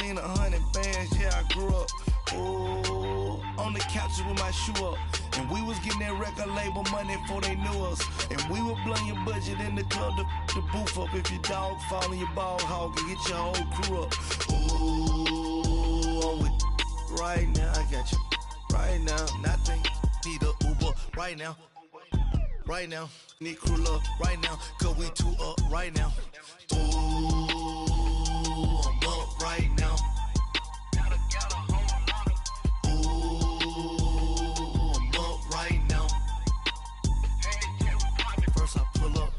seen 100 bands, yeah, I grew up. Ooh, on the couches with my shoe up. And we was getting that record label money before they knew us. And we would blow your budget in the club to the booth up. If your dog fall in your ball hog and get your whole crew up. Ooh, I'm with right now, I got you. Right now, nothing. Need a Uber right now. Right now, need crew love right now. Cause we two up right now. Ooh, I'm up right now.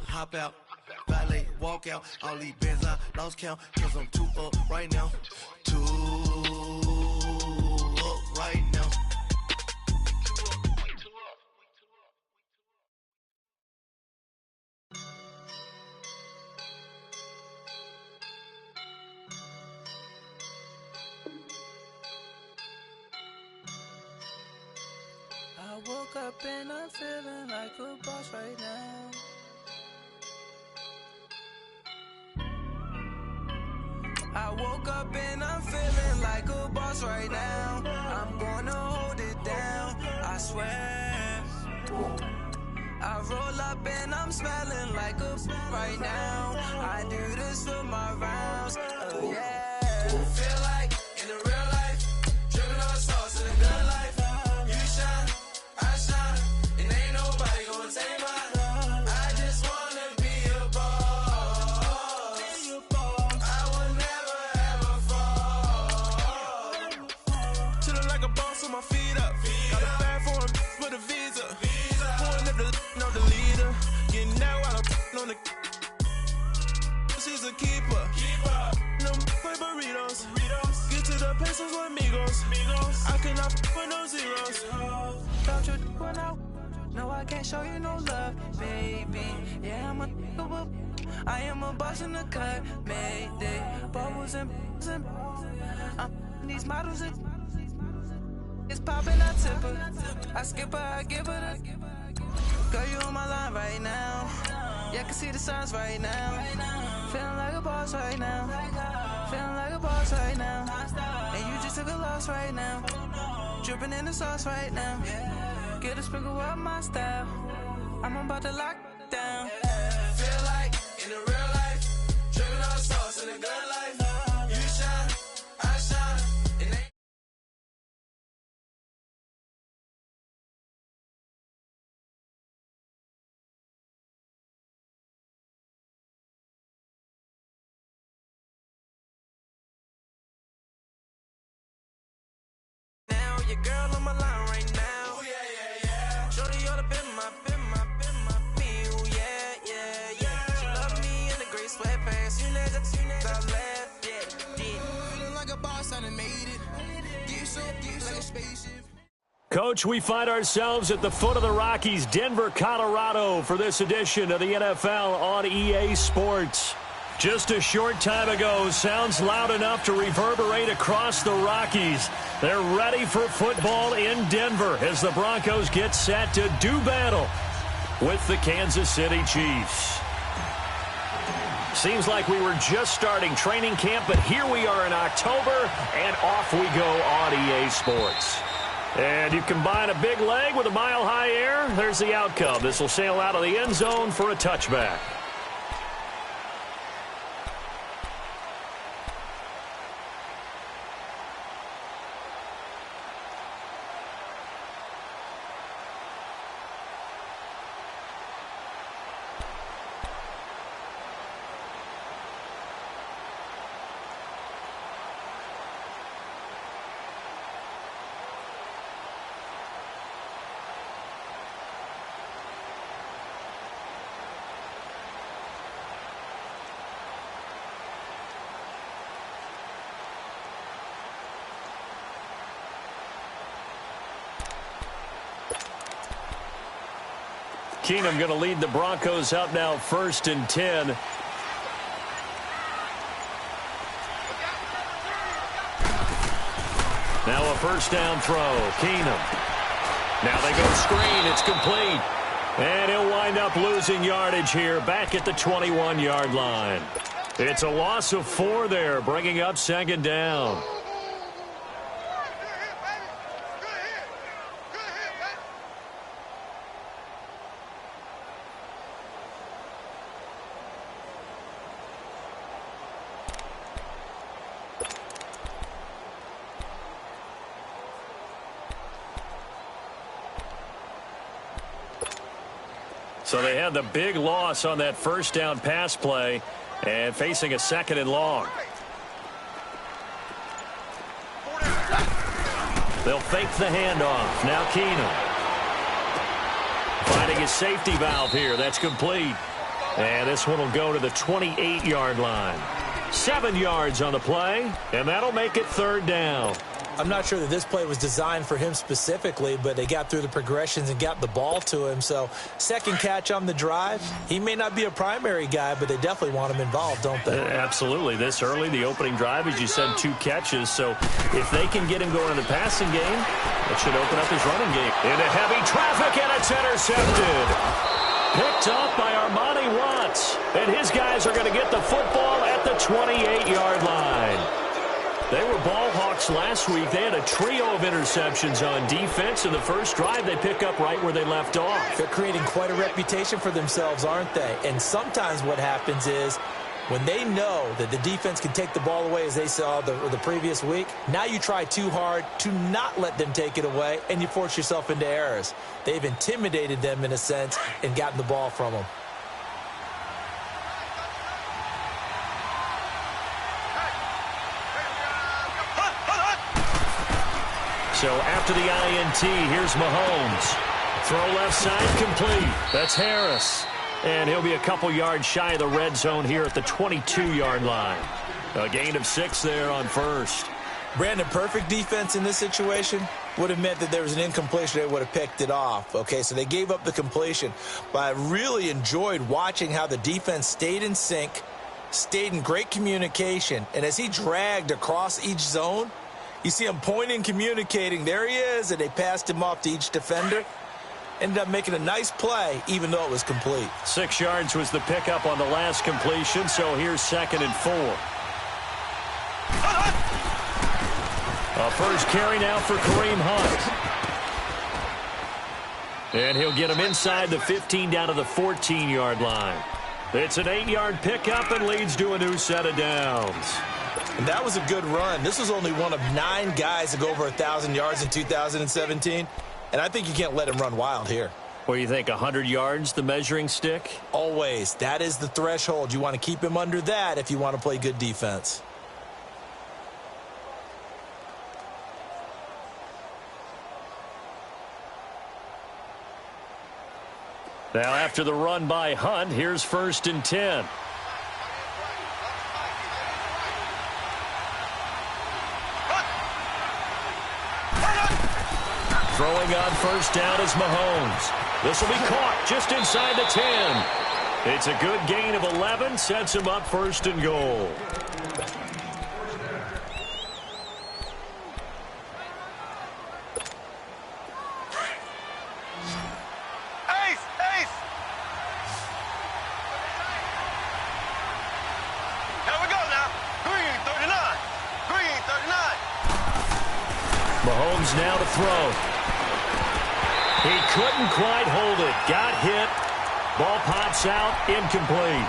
Hop out, valet, walk out. All these bands I lost count, cause I'm too up right now. Too up right now. I woke up and I'm feeling like a boss right now. I woke up and I'm feeling like a boss right now. I'm gonna hold it down, I swear. I roll up and I'm smelling like a right now. I do this for my rounds, oh yeah. Feel like in the real life, dripping on sauce in the good life. You shine, I shine, and ain't nobody gonna take mine. I just wanna be a boss. I will never ever fall. Chillin' like a boss with my feet up. Got a bag for him with a visa. Pulling up the leader. Getting that while I'm on the. She's a keeper. No burritos. Get to the pesos with amigos. I cannot with no zeros. Don't you run out? No, I can't show you no love, baby. Yeah, I am a boss in the cut, mayday. Bubbles and these models are. It's poppin', I tip her. I skip her, I give her the. Girl, you on my line right now. Yeah, I can see the signs right now. Feeling like a boss right now. Feeling like a boss right now. And you just took a loss right now. Dripping in the sauce right now. Get a sprinkle up my style. I'm about to lock down. Feel like in the real life, dripping on sauce in the good life. You shine, I shine. Your girl on my line right now. Ooh, yeah. Shorty oughta been my me. Ooh, yeah. She love me in the gray sweatpants. You never I left, yeah. Feeling like a boss, I done made it. Get so like a spaceship. Coach, we find ourselves at the foot of the Rockies, Denver, Colorado, for this edition of the NFL on EA Sports. Just a short time ago, sounds loud enough to reverberate across the Rockies. They're ready for football in Denver as the Broncos get set to do battle with the Kansas City Chiefs. Seems like we were just starting training camp, but here we are in October, and off we go on EA Sports. And you combine a big leg with a mile-high air, there's the outcome. This will sail out of the end zone for a touchback. Keenum going to lead the Broncos up now 1st and 10. Now a first down throw. Keenum. Now they go screen. It's complete. And he'll wind up losing yardage here back at the 21-yard line. It's a loss of 4 there, bringing up second down. So they had the big loss on that first down pass play and facing a 2nd and long. They'll fake the handoff. Now Keenum. Finding his safety valve here. That's complete. And this one will go to the 28-yard line. 7 yards on the play, and that'll make it 3rd down. I'm not sure that this play was designed for him specifically, but they got through the progressions and got the ball to him. So, second catch on the drive. He may not be a primary guy, but they definitely want him involved, don't they? Absolutely. This early, the opening drive, as you said, 2 catches. So, if they can get him going in the passing game, it should open up his running game. Into heavy traffic, and it's intercepted. Picked off by Armani Watts. And his guys are going to get the football at the 28-yard line. They were ball hawks last week. They had a trio of interceptions on defense. In the first drive, they pick up right where they left off. They're creating quite a reputation for themselves, aren't they? And sometimes what happens is when they know that the defense can take the ball away, as they saw the previous week, now you try too hard to not let them take it away, and you force yourself into errors. They've intimidated them in a sense and gotten the ball from them. So after the INT, here's Mahomes. Throw left side complete. That's Harris. And he'll be a couple yards shy of the red zone here at the 22-yard line. A gain of 6 there on first. Brandon, perfect defense in this situation would have meant that there was an incompletion. They would have picked it off. Okay, so they gave up the completion. But I really enjoyed watching how the defense stayed in sync, stayed in great communication. And as he dragged across each zone, you see him pointing, communicating. There he is, and they passed him off to each defender. Ended up making a nice play, even though it was complete. 6 yards was the pickup on the last completion, so here's 2nd and 4. A first carry now for Kareem Hunt. And he'll get him inside the 15 down to the 14-yard line. It's an 8-yard pickup and leads to a new set of downs. And that was a good run. This was only one of 9 guys to go over 1,000 yards in 2017. And I think you can't let him run wild here. What do you think, 100 yards, the measuring stick? Always. That is the threshold. You want to keep him under that if you want to play good defense. Now after the run by Hunt, here's 1st and 10. Throwing on first down is Mahomes. This will be caught just inside the 10. It's a good gain of 11, sets him up 1st and goal. Mahomes now to throw. He couldn't quite hold it. Got hit. Ball pops out. Incomplete.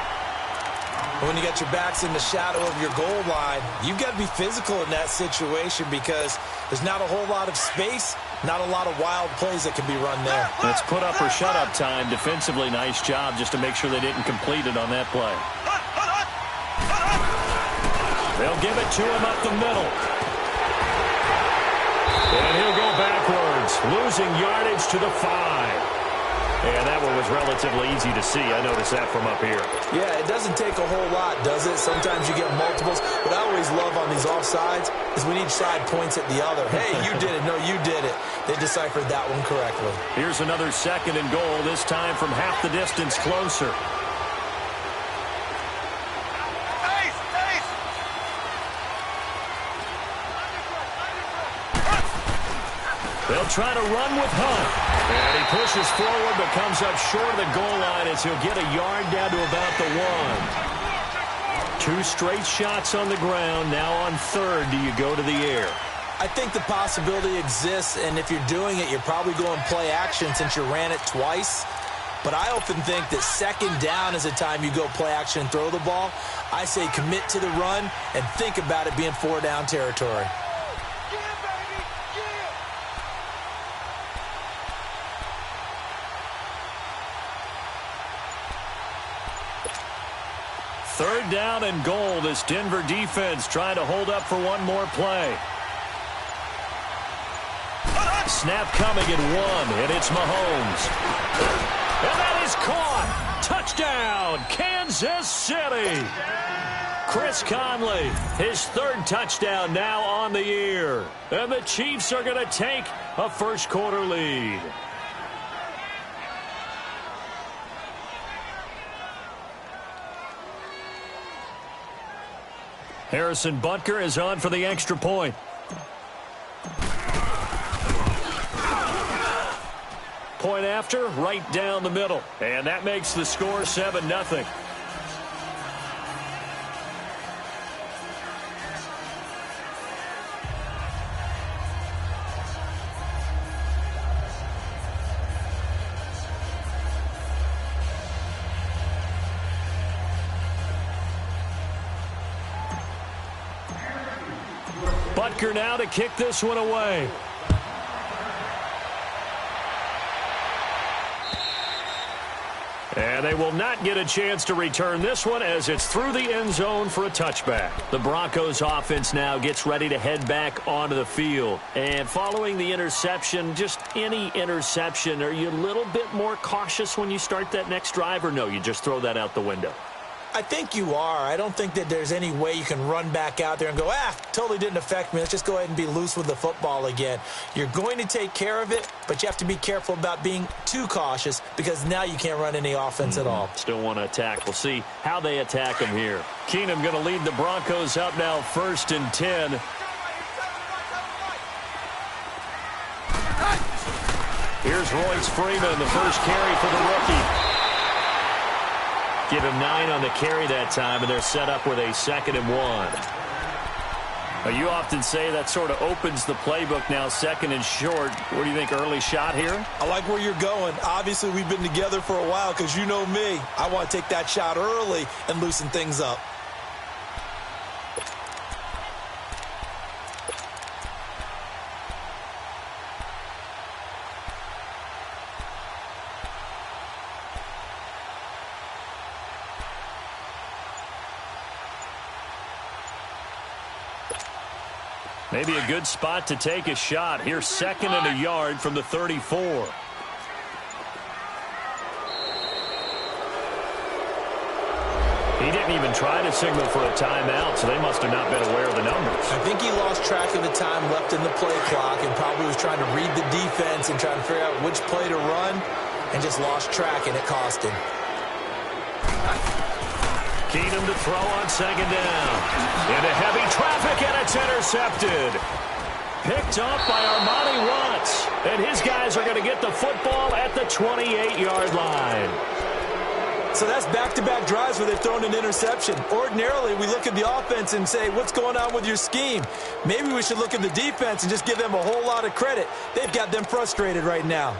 When you got your backs in the shadow of your goal line, you've got to be physical in that situation because there's not a whole lot of space, not a lot of wild plays that can be run there. It's put up or shut up time. Defensively, nice job just to make sure they didn't complete it on that play. They'll give it to him up the middle. And he'll go backwards, losing yardage to the 5. And that one was relatively easy to see. I noticed that from up here. Yeah, it doesn't take a whole lot, does it? Sometimes you get multiples. What I always love on these offsides is when each side points at the other. Hey, you did it. No, you did it. They deciphered that one correctly. Here's another 2nd and goal, this time from half the distance closer. They'll try to run with Hunt. And he pushes forward but comes up short of the goal line as he'll get a yard down to about the 1. 2 straight shots on the ground. Now on third, do you go to the air? I think the possibility exists, and if you're doing it, you're probably going play action since you ran it twice. But I often think that second down is the time you go play action and throw the ball. I say commit to the run and think about it being 4-down territory. Third down and goal. This Denver defense trying to hold up for one more play. Snap coming at 1, and it's Mahomes. And that is caught. Touchdown, Kansas City. Chris Conley, his 3rd touchdown now on the year. And the Chiefs are going to take a first-quarter lead. Harrison Butker is on for the extra point. Point after, right down the middle. And that makes the score 7-0. Butker now to kick this one away. And they will not get a chance to return this one as it's through the end zone for a touchback. The Broncos offense now gets ready to head back onto the field. And following the interception, just any interception, are you a little bit more cautious when you start that next drive, or no, you just throw that out the window? I think you are. I don't think that there's any way you can run back out there and go, totally didn't affect me. Let's just go ahead and be loose with the football again. You're going to take care of it, but you have to be careful about being too cautious because now you can't run any offense at all. Still want to attack. We'll see how they attack him here. Keenum going to lead the Broncos up now 1st and 10. Here's Royce Freeman, the first carry for the rookie. Give him 9 on the carry that time, and they're set up with a 2nd and 1. Now, you often say that sort of opens the playbook now, 2nd and short. What do you think, early shot here? I like where you're going. Obviously, we've been together for a while because you know me. I want to take that shot early and loosen things up. Maybe a good spot to take a shot. Here's 2nd and a yard from the 34. He didn't even try to signal for a timeout, so they must have not been aware of the numbers. I think he lost track of the time left in the play clock and probably was trying to read the defense and trying to figure out which play to run and just lost track, and it cost him. Keenum to throw on 2nd down. Into heavy traffic, and it's intercepted. Picked up by Armani Watts. And his guys are going to get the football at the 28-yard line. So that's back-to-back drives where they've thrown an interception. Ordinarily, we look at the offense and say, what's going on with your scheme? Maybe we should look at the defense and just give them a whole lot of credit. They've got them frustrated right now.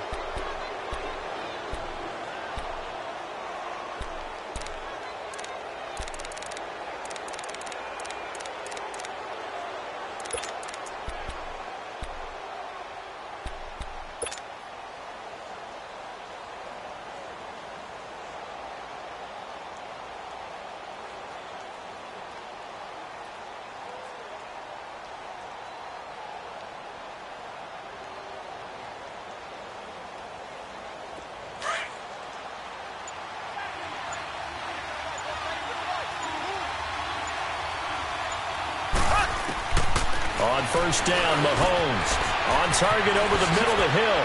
On 1st down, Mahomes on target over the middle of the hill.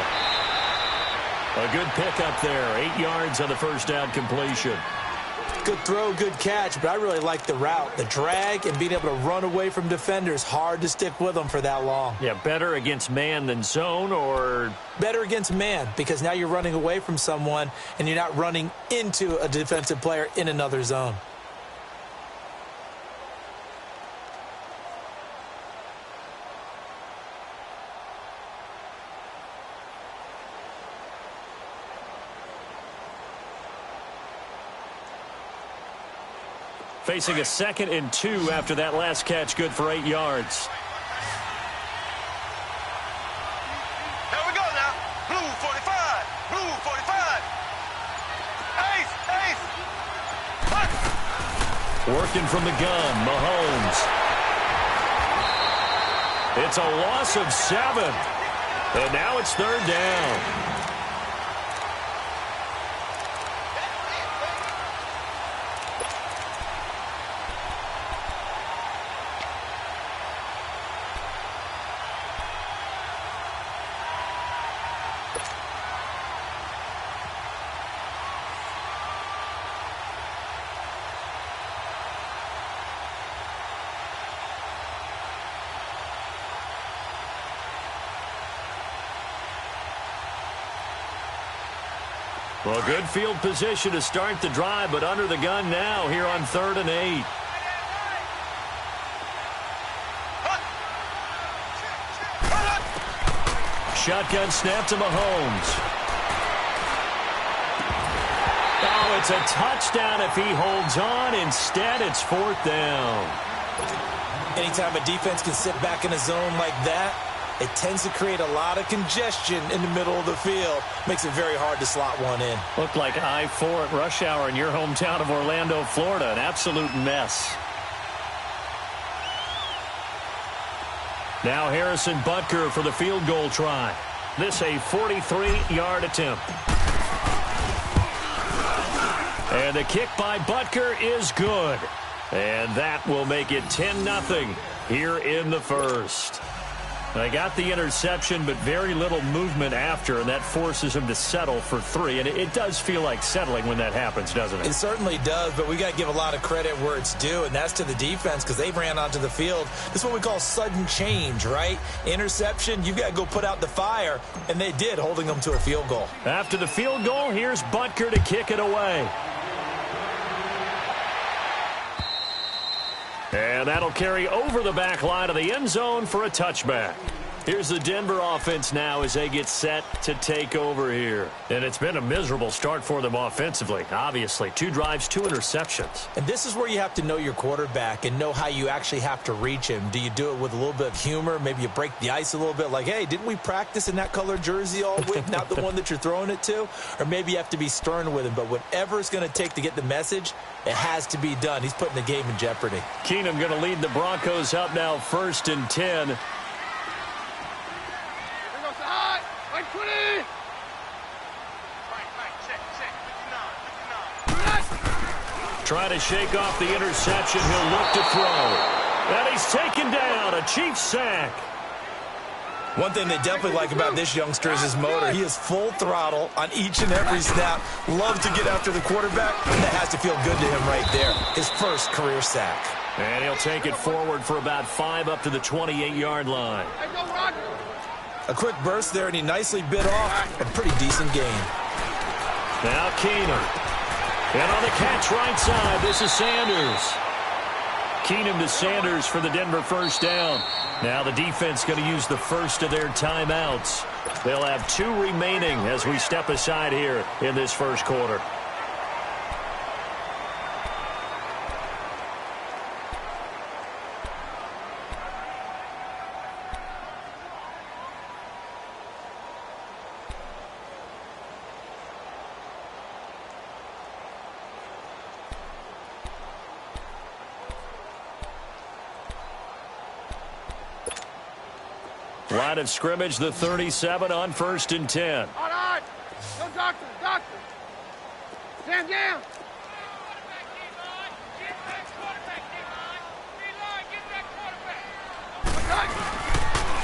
A good pickup there, 8 yards on the 1st down completion. Good throw, good catch, but I really like the route. The drag and being able to run away from defenders, hard to stick with them for that long. Yeah, better against man than zone, or? Better against man, because now you're running away from someone and you're not running into a defensive player in another zone. Facing a 2nd and 2 after that last catch, good for 8 yards. Here we go now. Blue 45. Blue 45. Ace. Ace. Working from the gun, Mahomes. It's a loss of 7. And now it's 3rd down. Well, good field position to start the drive, but under the gun now here on 3rd and 8. Shotgun snap to Mahomes. Oh, it's a touchdown if he holds on. Instead, it's 4th down. Anytime a defense can sit back in a zone like that, it tends to create a lot of congestion in the middle of the field. Makes it very hard to slot one in. Looked like I-4 at rush hour in your hometown of Orlando, Florida. An absolute mess. Now Harrison Butker for the field goal try. This a 43-yard attempt. And the kick by Butker is good. And that will make it 10-0 here in the first. They got the interception, but very little movement after, and that forces him to settle for 3. And it does feel like settling when that happens, doesn't it? It certainly does, but we got to give a lot of credit where it's due, and that's to the defense because they ran onto the field. This is what we call sudden change, right? Interception, you got to go put out the fire, and they did, holding them to a field goal. After the field goal, here's Butker to kick it away. And that'll carry over the back line of the end zone for a touchback. Here's the Denver offense now as they get set to take over here. And it's been a miserable start for them offensively, obviously. 2 drives, 2 interceptions. And this is where you have to know your quarterback and know how you actually have to reach him. Do you do it with a little bit of humor? Maybe you break the ice a little bit like, hey, didn't we practice in that color jersey all week, not the one that you're throwing it to? Or maybe you have to be stern with him. But whatever it's going to take to get the message, it has to be done. He's putting the game in jeopardy. Keenum going to lead the Broncos up now 1st and 10. Try to shake off the interception. He'll look to throw. And he's taken down. A Chiefs sack. One thing they definitely like about this youngster is his motor. He is full throttle on each and every snap. Loves to get after the quarterback. And that has to feel good to him right there. His first career sack. And he'll take it forward for about 5 up to the 28-yard line. A quick burst there, and he nicely bit off a pretty decent gain. Now Keenum. And on the catch right side, this is Sanders. Keenum to Sanders for the Denver first down. Now the defense going to use the first of their timeouts. They'll have 2 remaining as we step aside here in this first quarter. Line of scrimmage, the 37 on 1st and 10. All right. Go, doctor. Stand down.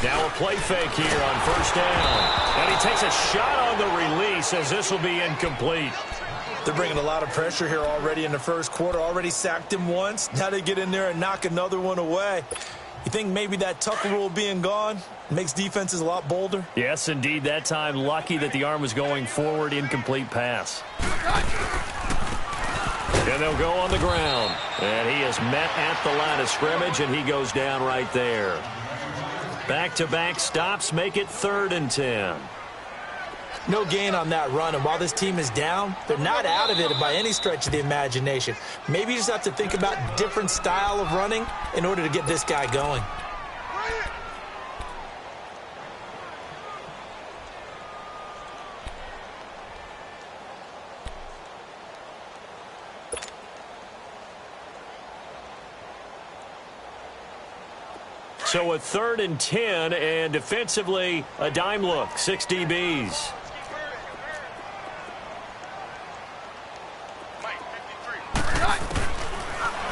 Now a play fake here on 1st down. And he takes a shot on the release as this will be incomplete. They're bringing a lot of pressure here already in the first quarter. Already sacked him once. Now they get in there and knock another one away. You think maybe that tuck rule being gone makes defenses a lot bolder? Yes, indeed. That time, lucky that the arm was going forward. Incomplete pass. And they'll go on the ground. And he is met at the line of scrimmage, and he goes down right there. Back-to-back stops make it 3rd and 10. No gain on that run, and while this team is down, they're not out of it by any stretch of the imagination. Maybe you just have to think about different style of running in order to get this guy going. So a 3rd and 10, and defensively, a dime look, 6 DBs.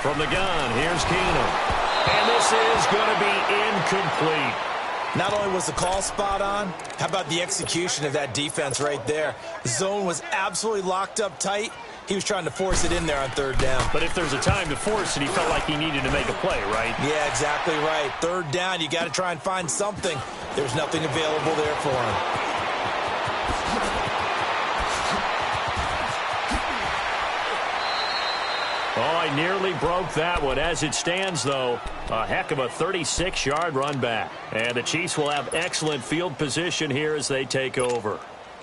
From the gun, here's Keenum. And this is going to be incomplete. Not only was the call spot on, how about the execution of that defense right there? The zone was absolutely locked up tight. He was trying to force it in there on 3rd down. But if there's a time to force it, he felt like he needed to make a play, right? Yeah, exactly right. 3rd down, you got to try and find something. There's nothing available there for him. Oh, I nearly broke that one. As it stands, though, a heck of a 36-yard run back. And the Chiefs will have excellent field position here as they take over.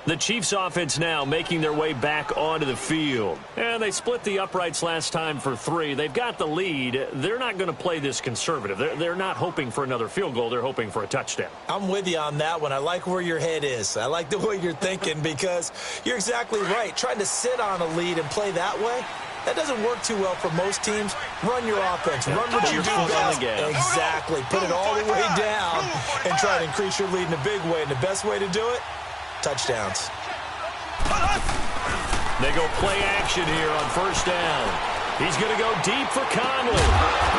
The Chiefs offense now making their way back onto the field. And they split the uprights last time for 3. They've got the lead. They're not going to play this conservative. They're not hoping for another field goal. They're hoping for a touchdown. I'm with you on that one. I like where your head is. I like the way you're thinking because you're exactly right. Trying to sit on a lead and play that way, that doesn't work too well for most teams. Run your offense. Run what you do best. Exactly. Put it all the way down and try to increase your lead in a big way. And the best way to do it, touchdowns. They go play action here on 1st down. He's going to go deep for Conley.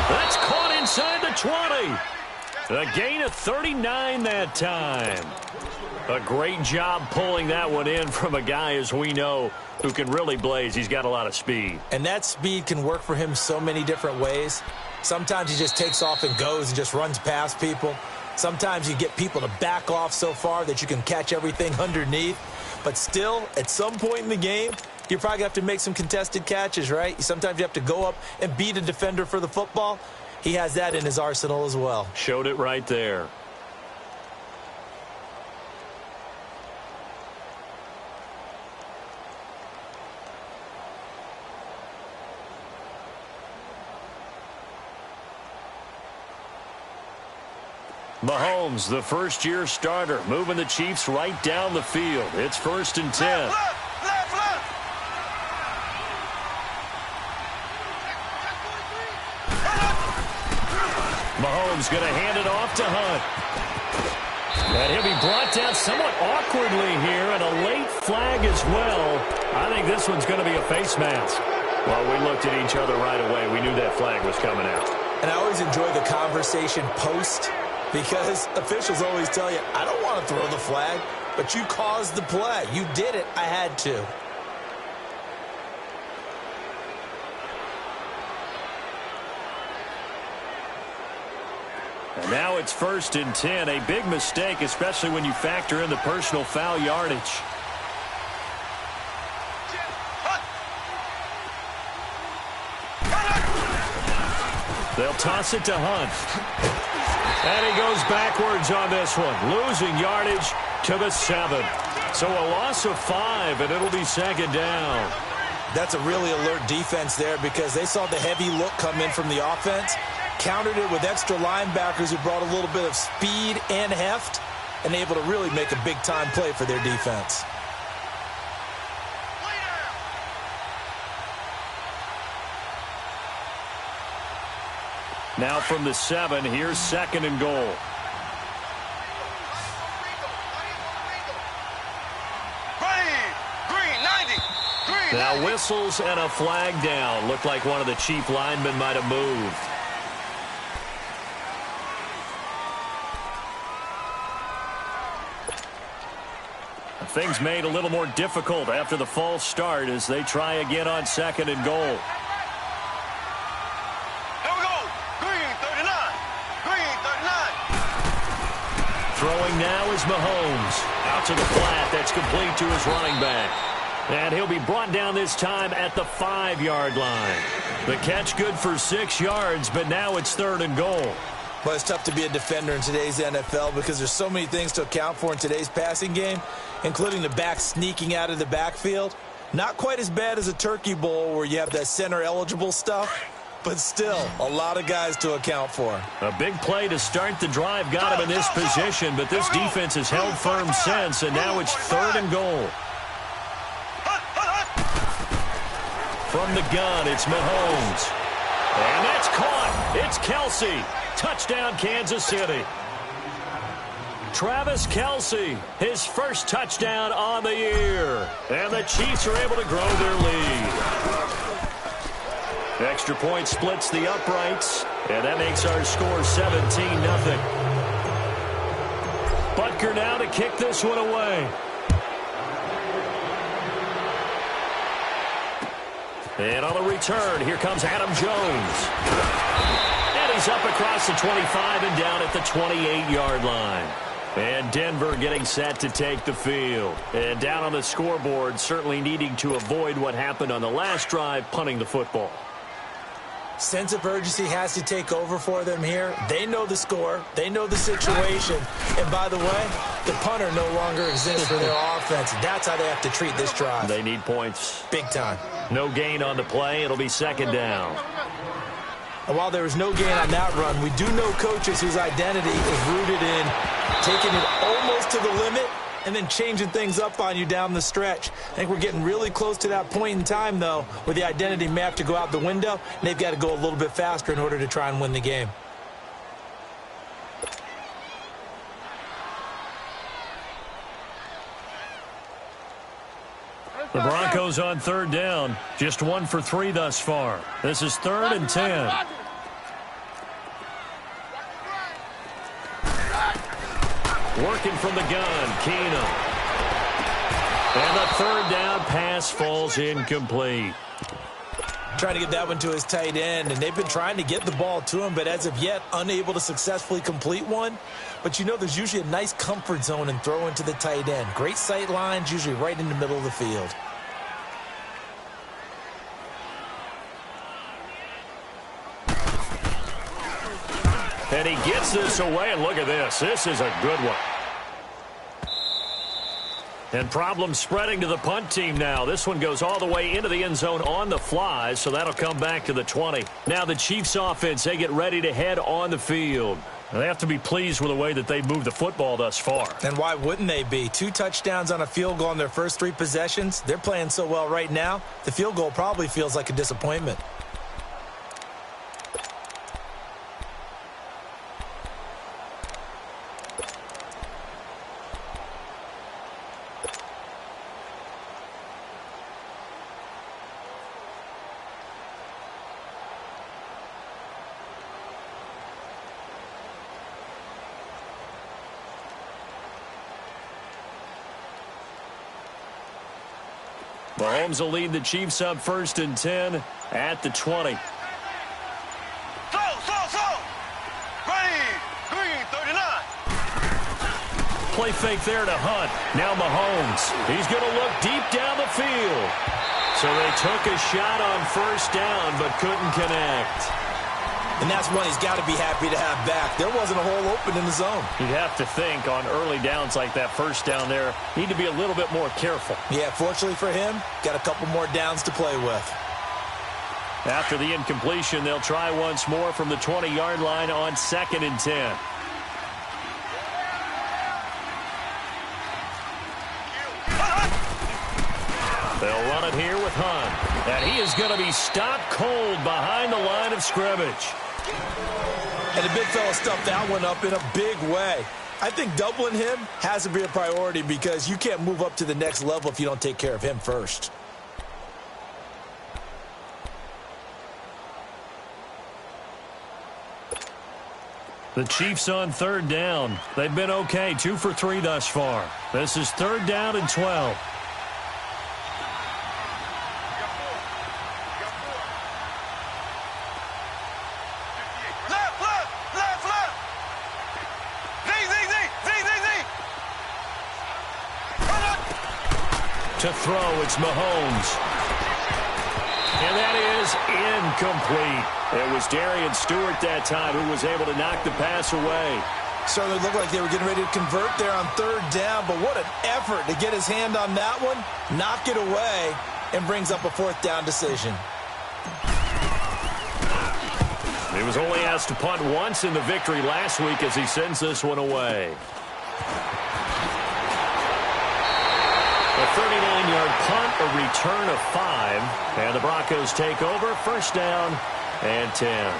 That's caught inside the 20. A gain of 39 that time. A great job pulling that one in from a guy, as we know, who can really blaze. He's got a lot of speed. And that speed can work for him so many different ways. Sometimes he just takes off and goes and just runs past people. Sometimes you get people to back off so far that you can catch everything underneath. But still, at some point in the game, you're probably going to have to make some contested catches, right? Sometimes you have to go up and beat a defender for the football. He has that in his arsenal as well. Showed it right there. Mahomes, the first-year starter, moving the Chiefs right down the field. It's 1st and 10. Left. Mahomes going to hand it off to Hunt. And he'll be brought down somewhat awkwardly here, and a late flag as well. I think this one's going to be a face mask. Well, we looked at each other right away. We knew that flag was coming out. And I always enjoy the conversation post, because officials always tell you, I don't want to throw the flag, but you caused the play. You did it. I had to. And now it's 1st and 10. A big mistake, especially when you factor in the personal foul yardage. They'll toss it to Hunt. And he goes backwards on this one, losing yardage to the 7. So a loss of 5, and it'll be 2nd down. That's a really alert defense there because they saw the heavy look come in from the offense, countered it with extra linebackers who brought a little bit of speed and heft, and able to really make a big-time play for their defense. Now from the 7, here's 2nd and goal. Now whistles and a flag down. Looked like one of the Chief linemen might have moved. Things made a little more difficult after the false start as they try again on 2nd and goal. Throwing now is Mahomes. Out to the flat. That's complete to his running back. And he'll be brought down this time at the 5-yard line. The catch good for 6 yards, but now it's 3rd and goal. Well, it's tough to be a defender in today's NFL because there's so many things to account for in today's passing game, including the back sneaking out of the backfield. Not quite as bad as a turkey bowl where you have that center-eligible stuff, but still a lot of guys to account for. A big play to start the drive got him in this position, but this defense has held firm since, and now it's 3rd and goal. From the gun, it's Mahomes. And that's caught. It's Kelsey. Touchdown, Kansas City. Travis Kelsey, his first touchdown on the year. And the Chiefs are able to grow their lead. Extra point splits the uprights, and that makes our score 17-0. Butker now to kick this one away. And on the return, here comes Adam Jones. And he's up across the 25 and down at the 28-yard line. And Denver getting set to take the field. And down on the scoreboard, certainly needing to avoid what happened on the last drive, punting the football. Sense of urgency has to take over for them here. They know the score. They know the situation. And by the way, the punter no longer exists for their offense. That's how they have to treat this drive. They need points. Big time. No gain on the play. It'll be 2nd down. And while there was no gain on that run, we do know coaches whose identity is rooted in taking it almost to the limit and then changing things up on you down the stretch. I think we're getting really close to that point in time, though, where the identity may have to go out the window, and they've got to go a little bit faster in order to try and win the game. The Broncos on 3rd down. Just 1 for 3 thus far. This is 3rd and 10. Working from the gun, Keenum. And the 3rd down pass falls incomplete. Trying to get that one to his tight end, and they've been trying to get the ball to him, but as of yet, unable to successfully complete one. But you know there's usually a nice comfort zone in throwing to the tight end. Great sight lines, usually right in the middle of the field. And he gets this away, and look at this. This is a good one. And problems spreading to the punt team now. This one goes all the way into the end zone on the fly, so that'll come back to the 20. Now the Chiefs offense, they get ready to head on the field. And they have to be pleased with the way that they've moved the football thus far. And why wouldn't they be? 2 touchdowns on a field goal in their first 3 possessions. They're playing so well right now, the field goal probably feels like a disappointment. Mahomes will lead the Chiefs up 1st and 10 at the 20. Slow. Ready. Green, 39. Play fake there to Hunt. Now Mahomes. He's going to look deep down the field. So they took a shot on 1st down but couldn't connect. And that's one he's got to be happy to have back. There wasn't a hole open in the zone. You'd have to think on early downs like that 1st down there, need to be a little bit more careful. Yeah, fortunately for him, got a couple more downs to play with. After the incompletion, they'll try once more from the 20-yard line on 2nd and 10. They'll run it here with Hunt. And he is going to be stopped cold behind the line of scrimmage. And the big fella stuffed that one up in a big way. I think doubling him has to be a priority because you can't move up to the next level if you don't take care of him first. The Chiefs on 3rd down. They've been okay, 2 for 3 thus far. This is 3rd down and 12. To throw, it's Mahomes. And that is incomplete. It was Darian Stewart that time who was able to knock the pass away. Certainly looked like they were getting ready to convert there on third down, but what an effort to get his hand on that one, knock it away, and brings up a fourth down decision. He was only asked to punt once in the victory last week as he sends this one away. A 39-yard punt, a return of 5, and the Broncos take over, first down and 10.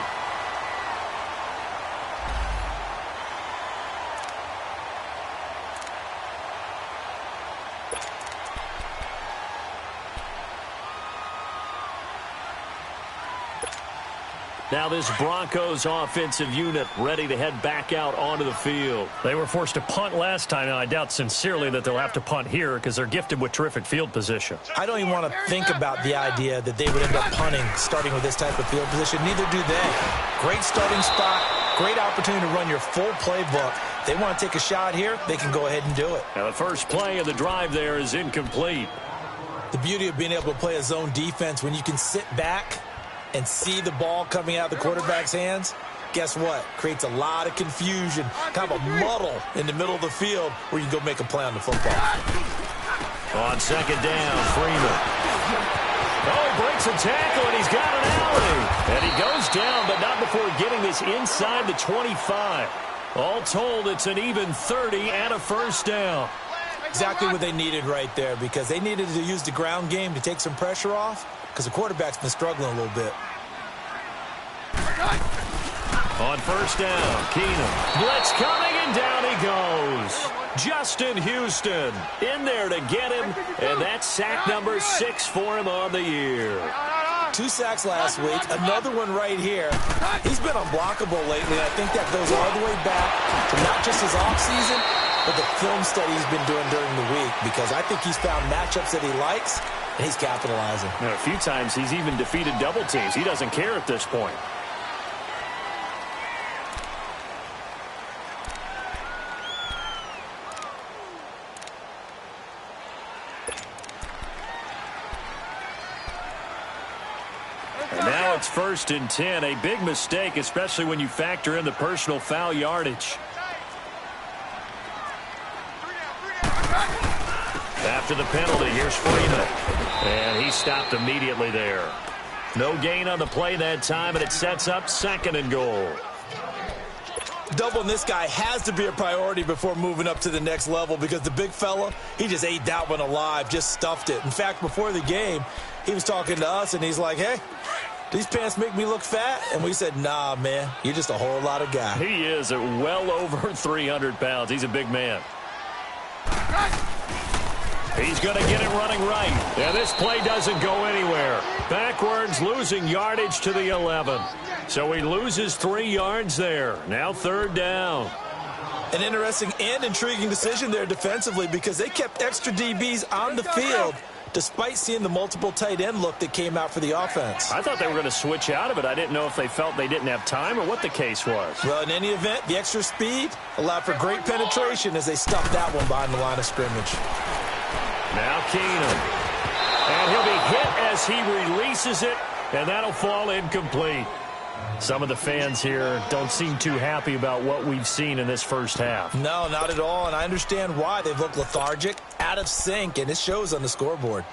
Now this Broncos offensive unit ready to head back out onto the field. They were forced to punt last time, and I doubt sincerely that they'll have to punt here because they're gifted with terrific field position. I don't even want to think about the idea that they would end up punting starting with this type of field position. Neither do they. Great starting spot, great opportunity to run your full playbook. They want to take a shot here, they can go ahead and do it. Now the first play of the drive there is incomplete. The beauty of being able to play a zone defense when you can sit back and see the ball coming out of the quarterback's hands, guess what? Creates a lot of confusion, kind of a muddle in the middle of the field where you can go make a play on the football. On second down, Freeman. Oh, he breaks a tackle, and he's got an alley. And he goes down, but not before getting this inside the 25. All told, it's an even 30 and a first down. Exactly what they needed right there, because they needed to use the ground game to take some pressure off, because the quarterback's been struggling a little bit. On first down, Keenum. Blitz coming, and down he goes. Justin Houston in there to get him, and that's sack number 6 for him on the year. 2 sacks last week, another one right here. He's been unblockable lately. I think that goes all the way back to not just his offseason, but the film study he's been doing during the week, because I think he's found matchups that he likes, and he's capitalizing. And a few times he's even defeated double teams. He doesn't care at this point. And now it's 1st and 10. A big mistake, especially when you factor in the personal foul yardage. After the penalty, here's Freeman. And he stopped immediately there. No gain on the play that time, and it sets up 2nd and goal. Doubling this guy has to be a priority before moving up to the next level, because the big fella, he just ate that one alive, just stuffed it. In fact, before the game, he was talking to us, and he's like, hey, these pants make me look fat? And we said, nah, man, you're just a whole lot of guy. He is at well over 300 pounds. He's a big man. He's going to get it running right. And this play doesn't go anywhere. Backwards, losing yardage to the 11. So he loses 3 yards there. Now 3rd down. An interesting and intriguing decision there defensively, because they kept extra DBs on the field despite seeing the multiple tight end look that came out for the offense. I thought they were going to switch out of it. I didn't know if they felt they didn't have time or what the case was. Well, in any event, the extra speed allowed for great penetration as they stuffed that one behind the line of scrimmage. Now Keenum. And he'll be hit as he releases it, and that'll fall incomplete. Some of the fans here don't seem too happy about what we've seen in this first half. No, not at all, and I understand why. They've looked lethargic, out of sync, and it shows on the scoreboard.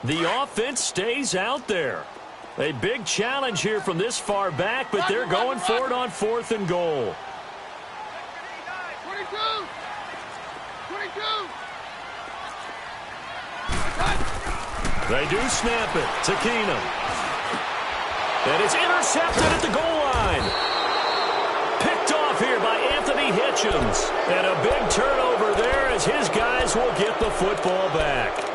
The offense stays out there. A big challenge here from this far back, but they're going for it on 4th and goal. 22. They do snap it to Keenum. And it's intercepted at the goal line. Picked off here by Anthony Hitchens. And a big turnover there as his guys will get the football back.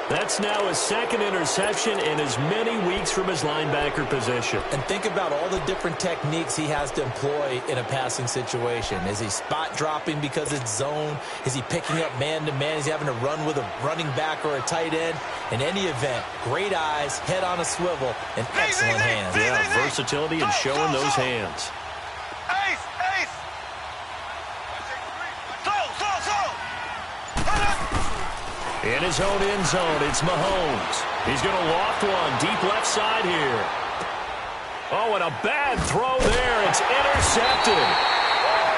That's now his 2nd interception in as many weeks from his linebacker position. And think about all the different techniques he has to employ in a passing situation. Is he spot dropping because it's zone? Is he picking up man-to-man? Is he having to run with a running back or a tight end? In any event, great eyes, head on a swivel, and excellent hands. Yeah, versatility and showing those hands. In his own end zone, it's Mahomes. He's going to loft one deep left side here. Oh, and a bad throw there. It's intercepted.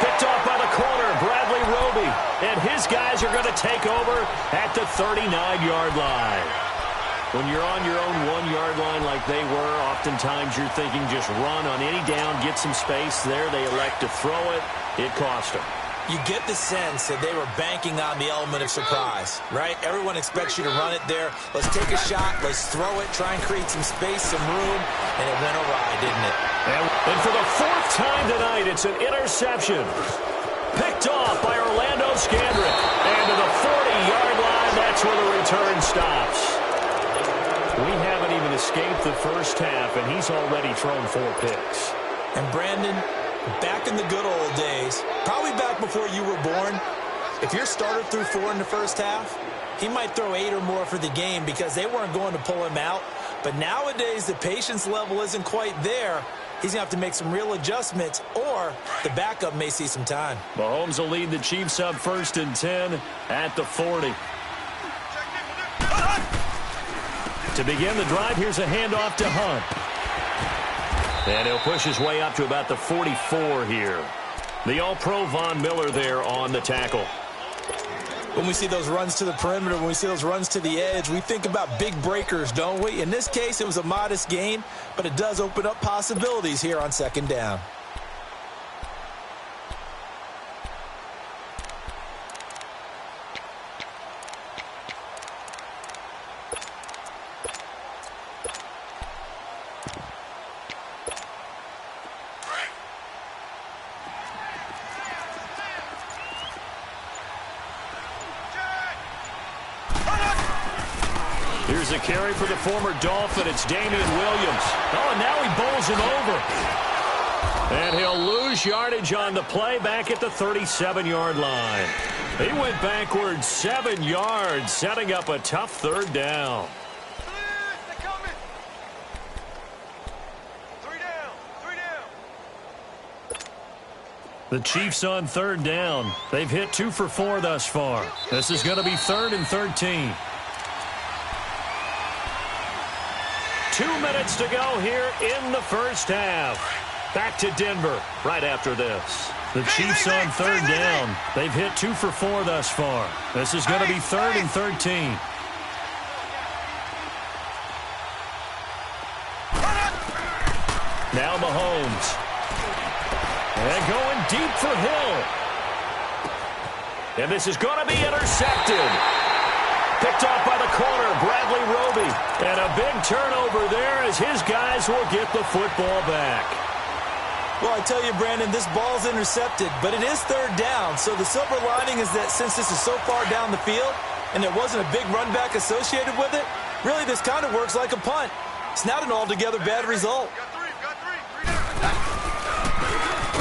Picked off by the corner, Bradley Roby. And his guys are going to take over at the 39-yard line. When you're on your own 1-yard line like they were, oftentimes you're thinking just run on any down, get some space. There they elect to throw it. It cost them. You get the sense that they were banking on the element of surprise, right? Everyone expects you to run it there. Let's take a shot. Let's throw it. Try and create some space, some room. And it went awry, didn't it? And for the 4th time tonight, it's an interception. Picked off by Orlando Scandrick. And to the 40-yard line, that's where the return stops. We haven't even escaped the first half, and he's already thrown 4 picks. And Brandon, back in the good old days, probably back before you were born, if your starter threw 4 in the first half, he might throw 8 or more for the game because they weren't going to pull him out. But nowadays, the patience level isn't quite there. He's going to have to make some real adjustments, or the backup may see some time. Mahomes will lead the Chiefs up 1st and 10 at the 40. To begin the drive, here's a handoff to Hunt. And he'll push his way up to about the 44 here. The All-Pro Von Miller there on the tackle. When we see those runs to the perimeter, when we see those runs to the edge, we think about big breakers, don't we? In this case, it was a modest gain, but it does open up possibilities here on 2nd down. Here's a carry for the former Dolphin. It's Damian Williams. Oh, and now he bowls him over. And he'll lose yardage on the play back at the 37-yard line. He went backwards 7 yards, setting up a tough 3rd down. The Chiefs on 3rd down. They've hit 2 for 4 thus far. This is going to be 3rd and 13. 2 minutes to go here in the first half. Back to Denver right after this. The Chiefs on 3rd down. They've hit 2 for 4 thus far. This is going to be 3rd and 13. Now Mahomes. And going deep for Hill. And this is going to be intercepted. Picked off by the corner, Bradley Roby. And a big turnover there as his guys will get the football back. Well, I tell you, Brandon, this ball's intercepted, but it is 3rd down. So the silver lining is that since this is so far down the field and there wasn't a big run back associated with it, really this kind of works like a punt. It's not an altogether bad result.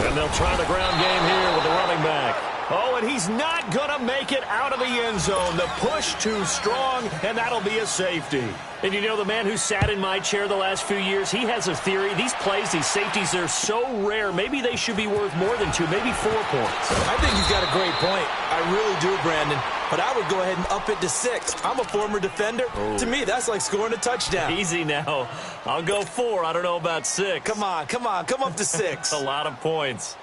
And they'll try the ground game here with the running back. Oh, and he's not going to make it out of the end zone. The push too strong, and that'll be a safety. And you know, the man who sat in my chair the last few years, he has a theory. These plays, these safeties, they're so rare. Maybe they should be worth more than 2, maybe 4 points. I think he's got a great point. I really do, Brandon. But I would go ahead and up it to 6. I'm a former defender. Oh. To me, that's like scoring a touchdown. Easy now. I'll go 4. I don't know about 6. Come on. Come up to 6. A lot of points.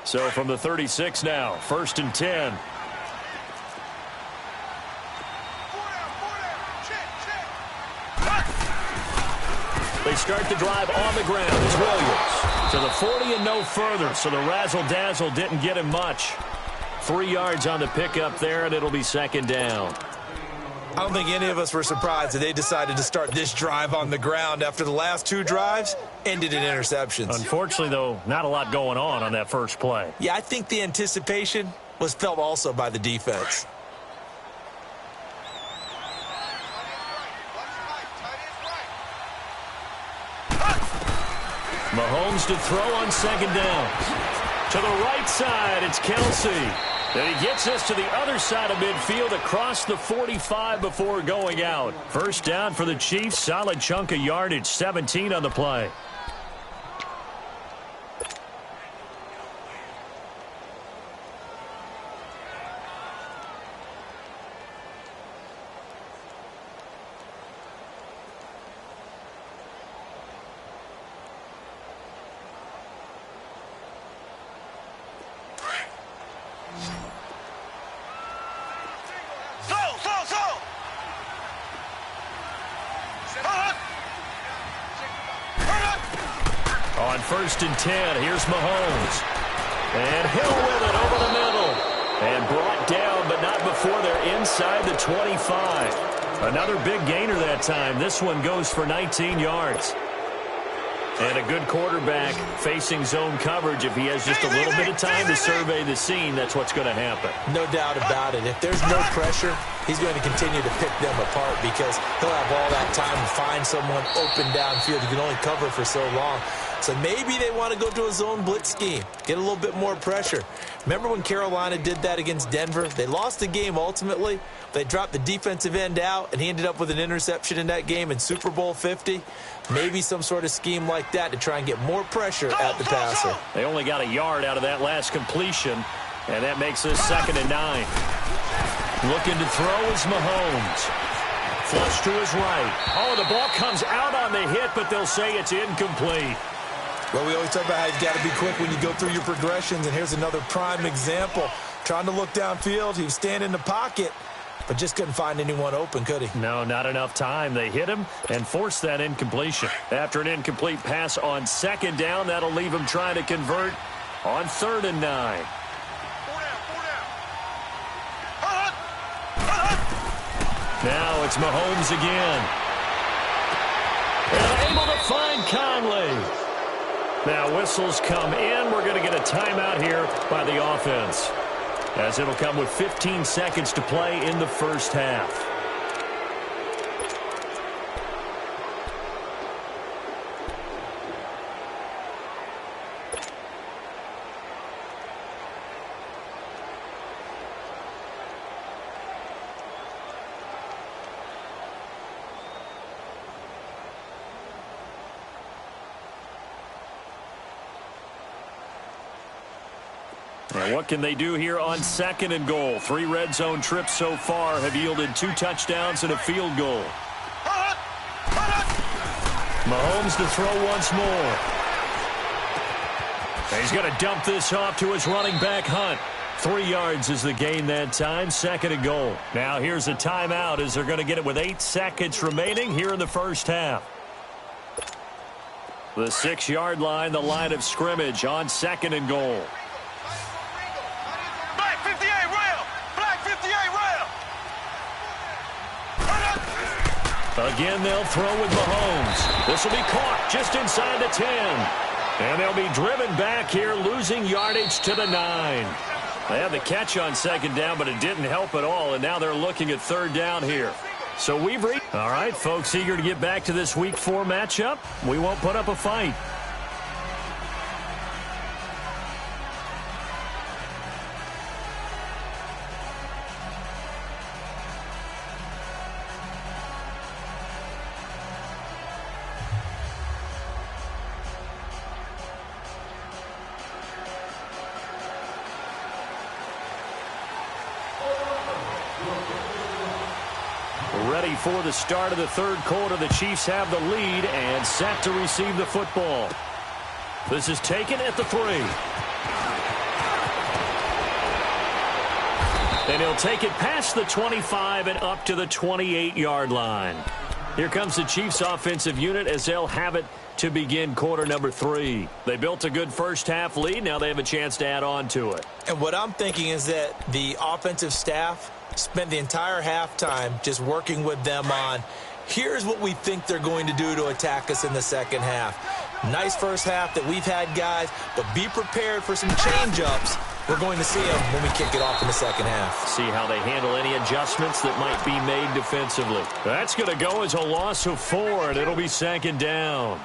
So from the 36 now, 1st and 10. They start the drive on the ground as Williams. To the 40 and no further, so the razzle-dazzle didn't get him much. 3 yards on the pickup there, and it'll be 2nd down. I don't think any of us were surprised that they decided to start this drive on the ground after the last 2 drives ended in interceptions. Unfortunately, though, not a lot going on that first play. Yeah, I think the anticipation was felt also by the defense. Mahomes to throw on 2nd down. To the right side, it's Kelsey. And he gets us to the other side of midfield across the 45 before going out. First down for the Chiefs. Solid chunk of yardage. 17 on the play. On 1st and 10, here's Mahomes. And Hill with it over the middle. And brought down, but not before they're inside the 25. Another big gainer that time. This one goes for 19 yards. And a good quarterback facing zone coverage. If he has just a little bit of time to survey the scene, that's what's going to happen. No doubt about it. If there's no pressure, he's going to continue to pick them apart because he'll have all that time to find someone open downfield. He can only cover for so long. So maybe they want to go to a zone blitz scheme, get a little bit more pressure. Remember when Carolina did that against Denver? They lost the game ultimately. They dropped the defensive end out, and he ended up with an interception in that game in Super Bowl 50. Maybe some sort of scheme like that to try and get more pressure at the passer. They only got a yard out of that last completion, and that makes this 2nd and 9. Looking to throw is Mahomes. Flush to his right. Oh, the ball comes out on the hit, but they'll say it's incomplete. Well, we always talk about how you've got to be quick when you go through your progressions, and here's another prime example. Trying to look downfield, he was standing in the pocket, but just couldn't find anyone open, could he? No, not enough time. They hit him and forced that incompletion. After an incomplete pass on 2nd down, that'll leave him trying to convert on 3rd and 9. Now it's Mahomes again. And able to find Conley. Now whistles come in. We're going to get a timeout here by the offense, as it'll come with 15 seconds to play in the first half. And what can they do here on 2nd and goal? 3 red zone trips so far have yielded 2 touchdowns and a field goal. Mahomes to throw once more. He's going to dump this off to his running back, Hunt. 3 yards is the gain that time, 2nd and goal. Now here's a timeout as they're going to get it with 8 seconds remaining here in the first half. The 6-yard line, the line of scrimmage on 2nd and goal. Again, they'll throw with Mahomes. This will be caught just inside the 10. And they'll be driven back here, losing yardage to the 9. They had the catch on 2nd down, but it didn't help at all, and now they're looking at 3rd down here. So we've reached. All right, folks, eager to get back to this Week 4 matchup. We won't put up a fight. Ready for the start of the 3rd quarter. The Chiefs have the lead and set to receive the football. This is taken at the 3. And he'll take it past the 25 and up to the 28-yard line. Here comes the Chiefs offensive unit as they'll have it to begin quarter number 3. They built a good first half lead. Now they have a chance to add on to it. And what I'm thinking is that the offensive staff spent the entire halftime just working with them on, here's what we think they're going to do to attack us in the second half. Nice first half that we've had, guys, but be prepared for some change-ups. We're going to see them when we kick it off in the second half. See how they handle any adjustments that might be made defensively. That's going to go as a loss of 4, and it'll be 2nd down.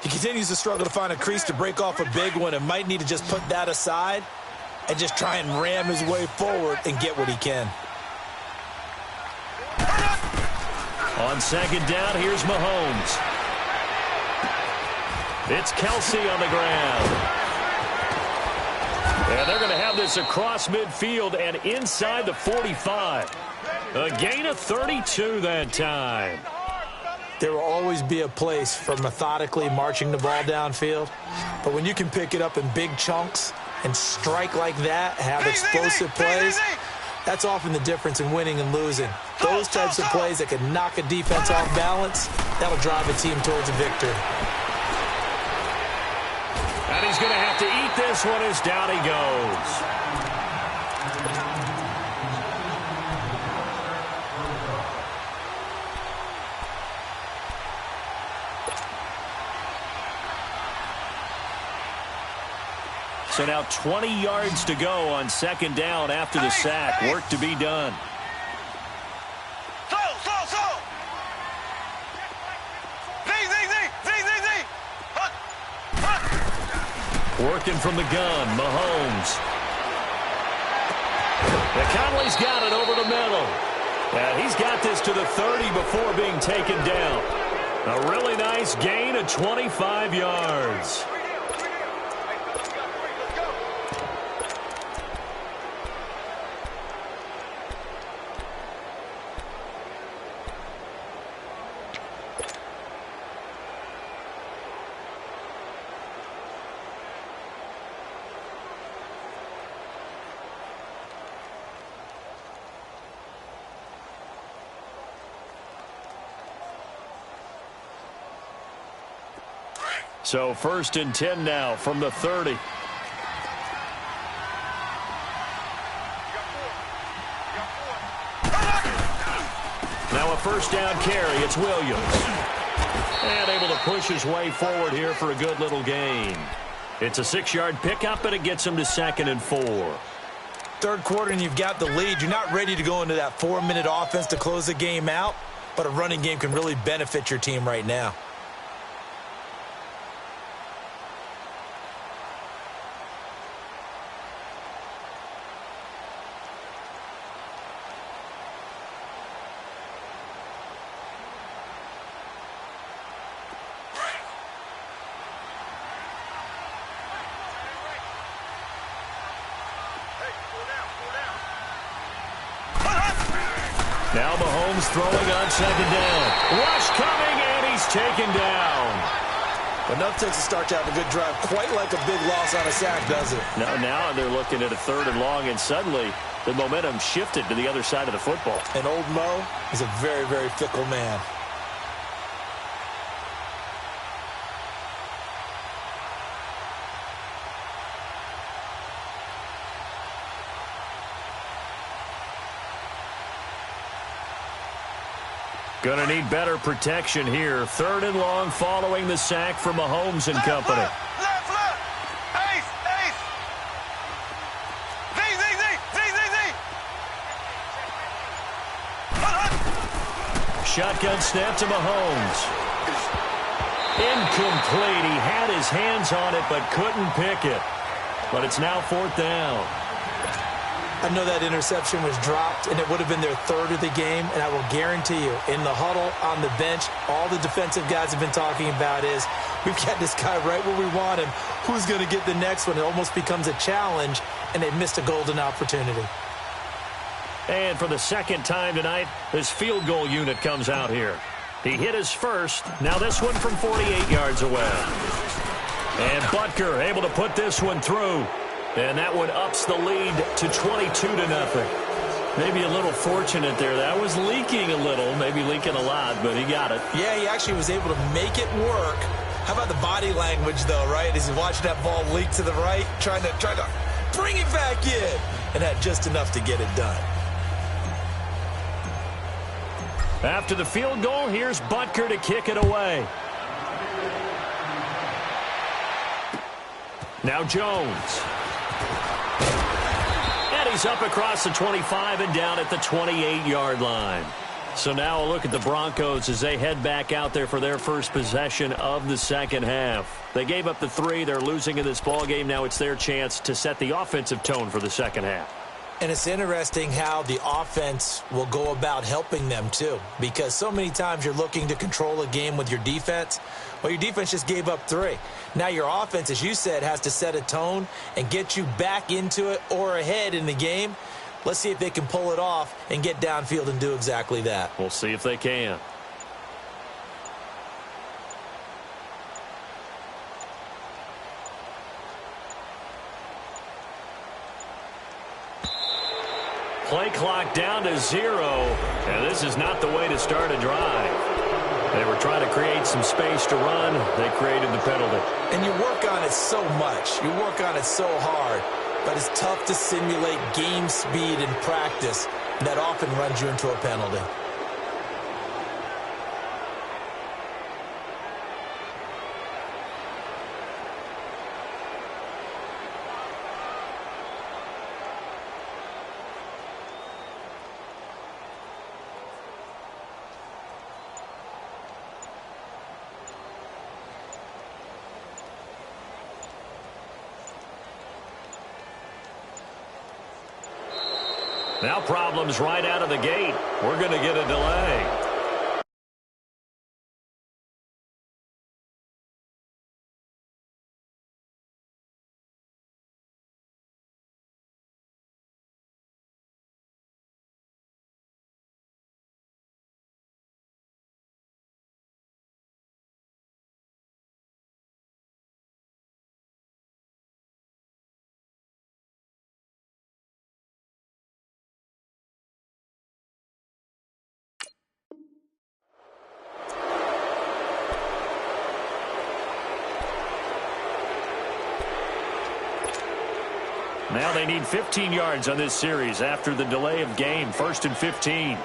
He continues to struggle to find a crease to break off a big one and might need to just put that aside. and just try and ram his way forward and get what he can. On second down, here's Mahomes. It's Kelsey on the ground. And they're going to have this across midfield and inside the 45. A gain of 32 that time. There will always be a place for methodically marching the ball downfield. But when you can pick it up in big chunks and strike like that, have explosive plays, that's often the difference in winning and losing. Those types of plays that can knock a defense off balance, that'll drive a team towards a victory. And he's going to have to eat this one as down he goes. So now 20 yards to go on second down after the sack. Work to be done. Working from the gun, Mahomes. Conley's got it over the middle. And he's got this to the 30 before being taken down. A really nice gain of 25 yards. So 1st and 10 now from the 30. Now a first down carry. It's Williams. And able to push his way forward here for a good little gain. It's a 6-yard pickup, and it gets him to 2nd and 4. Third quarter, and you've got the lead. You're not ready to go into that 4-minute offense to close the game out, but a running game can really benefit your team right now. Now Mahomes throwing on second down. Rush coming, and he's taken down. Enough takes a start to have a good drive. Quite like a big loss on a sack, does it? Now they're looking at a 3rd and long, and suddenly the momentum shifted to the other side of the football. And old Mo is a very, very fickle man. Gonna need better protection here. 3rd and long following the sack from Mahomes and company. Left. Ace. Z. Shotgun snap to Mahomes. Incomplete. He had his hands on it but couldn't pick it. But it's now 4th down. I know that interception was dropped, and it would have been their 3rd of the game, and I will guarantee you, in the huddle, on the bench, all the defensive guys have been talking about is, we've got this guy right where we want him. Who's going to get the next one? It almost becomes a challenge, and they missed a golden opportunity. And for the second time tonight, this field goal unit comes out here. He hit his first. Now this one from 48 yards away. And Butker able to put this one through. And that one ups the lead to 22-0. Maybe a little fortunate there. That was leaking a little, maybe leaking a lot, but he got it. Yeah, he actually was able to make it work. How about the body language, though, right? As he's watching that ball leak to the right, trying to bring it back in, and had just enough to get it done. After the field goal, here's Butker to kick it away. Now Jones. And he's up across the 25 and down at the 28-yard line. So now a look at the Broncos as they head back out there for their first possession of the second half. They gave up the 3. They're losing in this ballgame. Now it's their chance to set the offensive tone for the second half. And it's interesting how the offense will go about helping them, too, because so many times you're looking to control a game with your defense. Well, your defense just gave up 3. Now your offense, as you said, has to set a tone and get you back into it or ahead in the game. Let's see if they can pull it off and get downfield and do exactly that. We'll see if they can. Play clock down to 0, and this is not the way to start a drive. They were trying to create some space to run. They created the penalty. And you work on it so much. You work on it so hard. But it's tough to simulate game speed in practice. That often runs you into a penalty. Now problems right out of the gate. We're going to get a delay. Now they need 15 yards on this series after the delay of game. 1st and 15.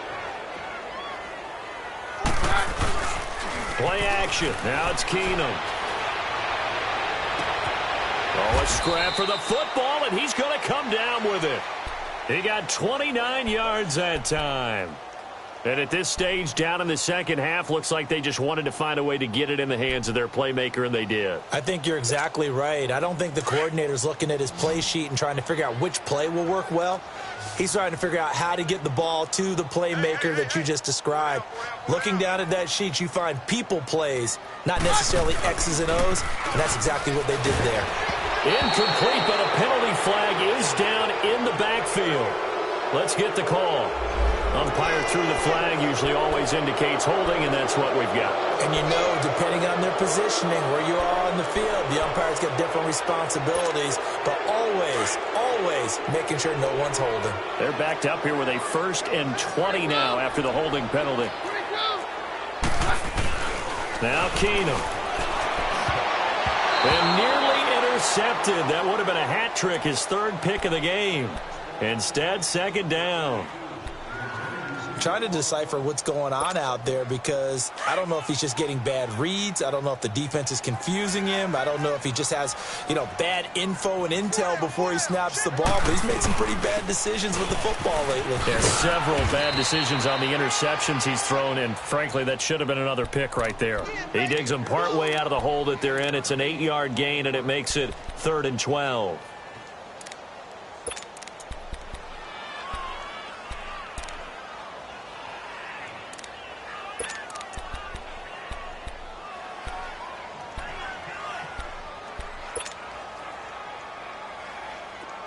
Play action. Now it's Keenum. Oh, a scrap for the football, and he's going to come down with it. He got 29 yards that time. And at this stage, down in the second half, looks like they just wanted to find a way to get it in the hands of their playmaker, and they did. I think you're exactly right. I don't think the coordinator's looking at his play sheet and trying to figure out which play will work well. He's trying to figure out how to get the ball to the playmaker that you just described. Looking down at that sheet, you find people plays, not necessarily X's and O's, and that's exactly what they did there. Incomplete, but a penalty flag is down in the backfield. Let's get the call. Umpire threw the flag, usually always indicates holding, and that's what we've got. And you know, depending on their positioning, where you are on the field, the umpire's got different responsibilities, but always making sure no one's holding. They're backed up here with a 1st and 20 now after the holding penalty. Now Keenum. And nearly intercepted. That would have been a hat trick, his 3rd pick of the game. Instead, 2nd down. Trying to decipher what's going on out there because I don't know if he's just getting bad reads. I don't know if the defense is confusing him. I don't know if he just has, bad info and intel before he snaps the ball. But he's made some pretty bad decisions with the football lately. There's several bad decisions on the interceptions he's thrown, and frankly, that should have been another pick right there. He digs them partway out of the hole that they're in. It's an 8-yard gain, and it makes it 3rd and 12.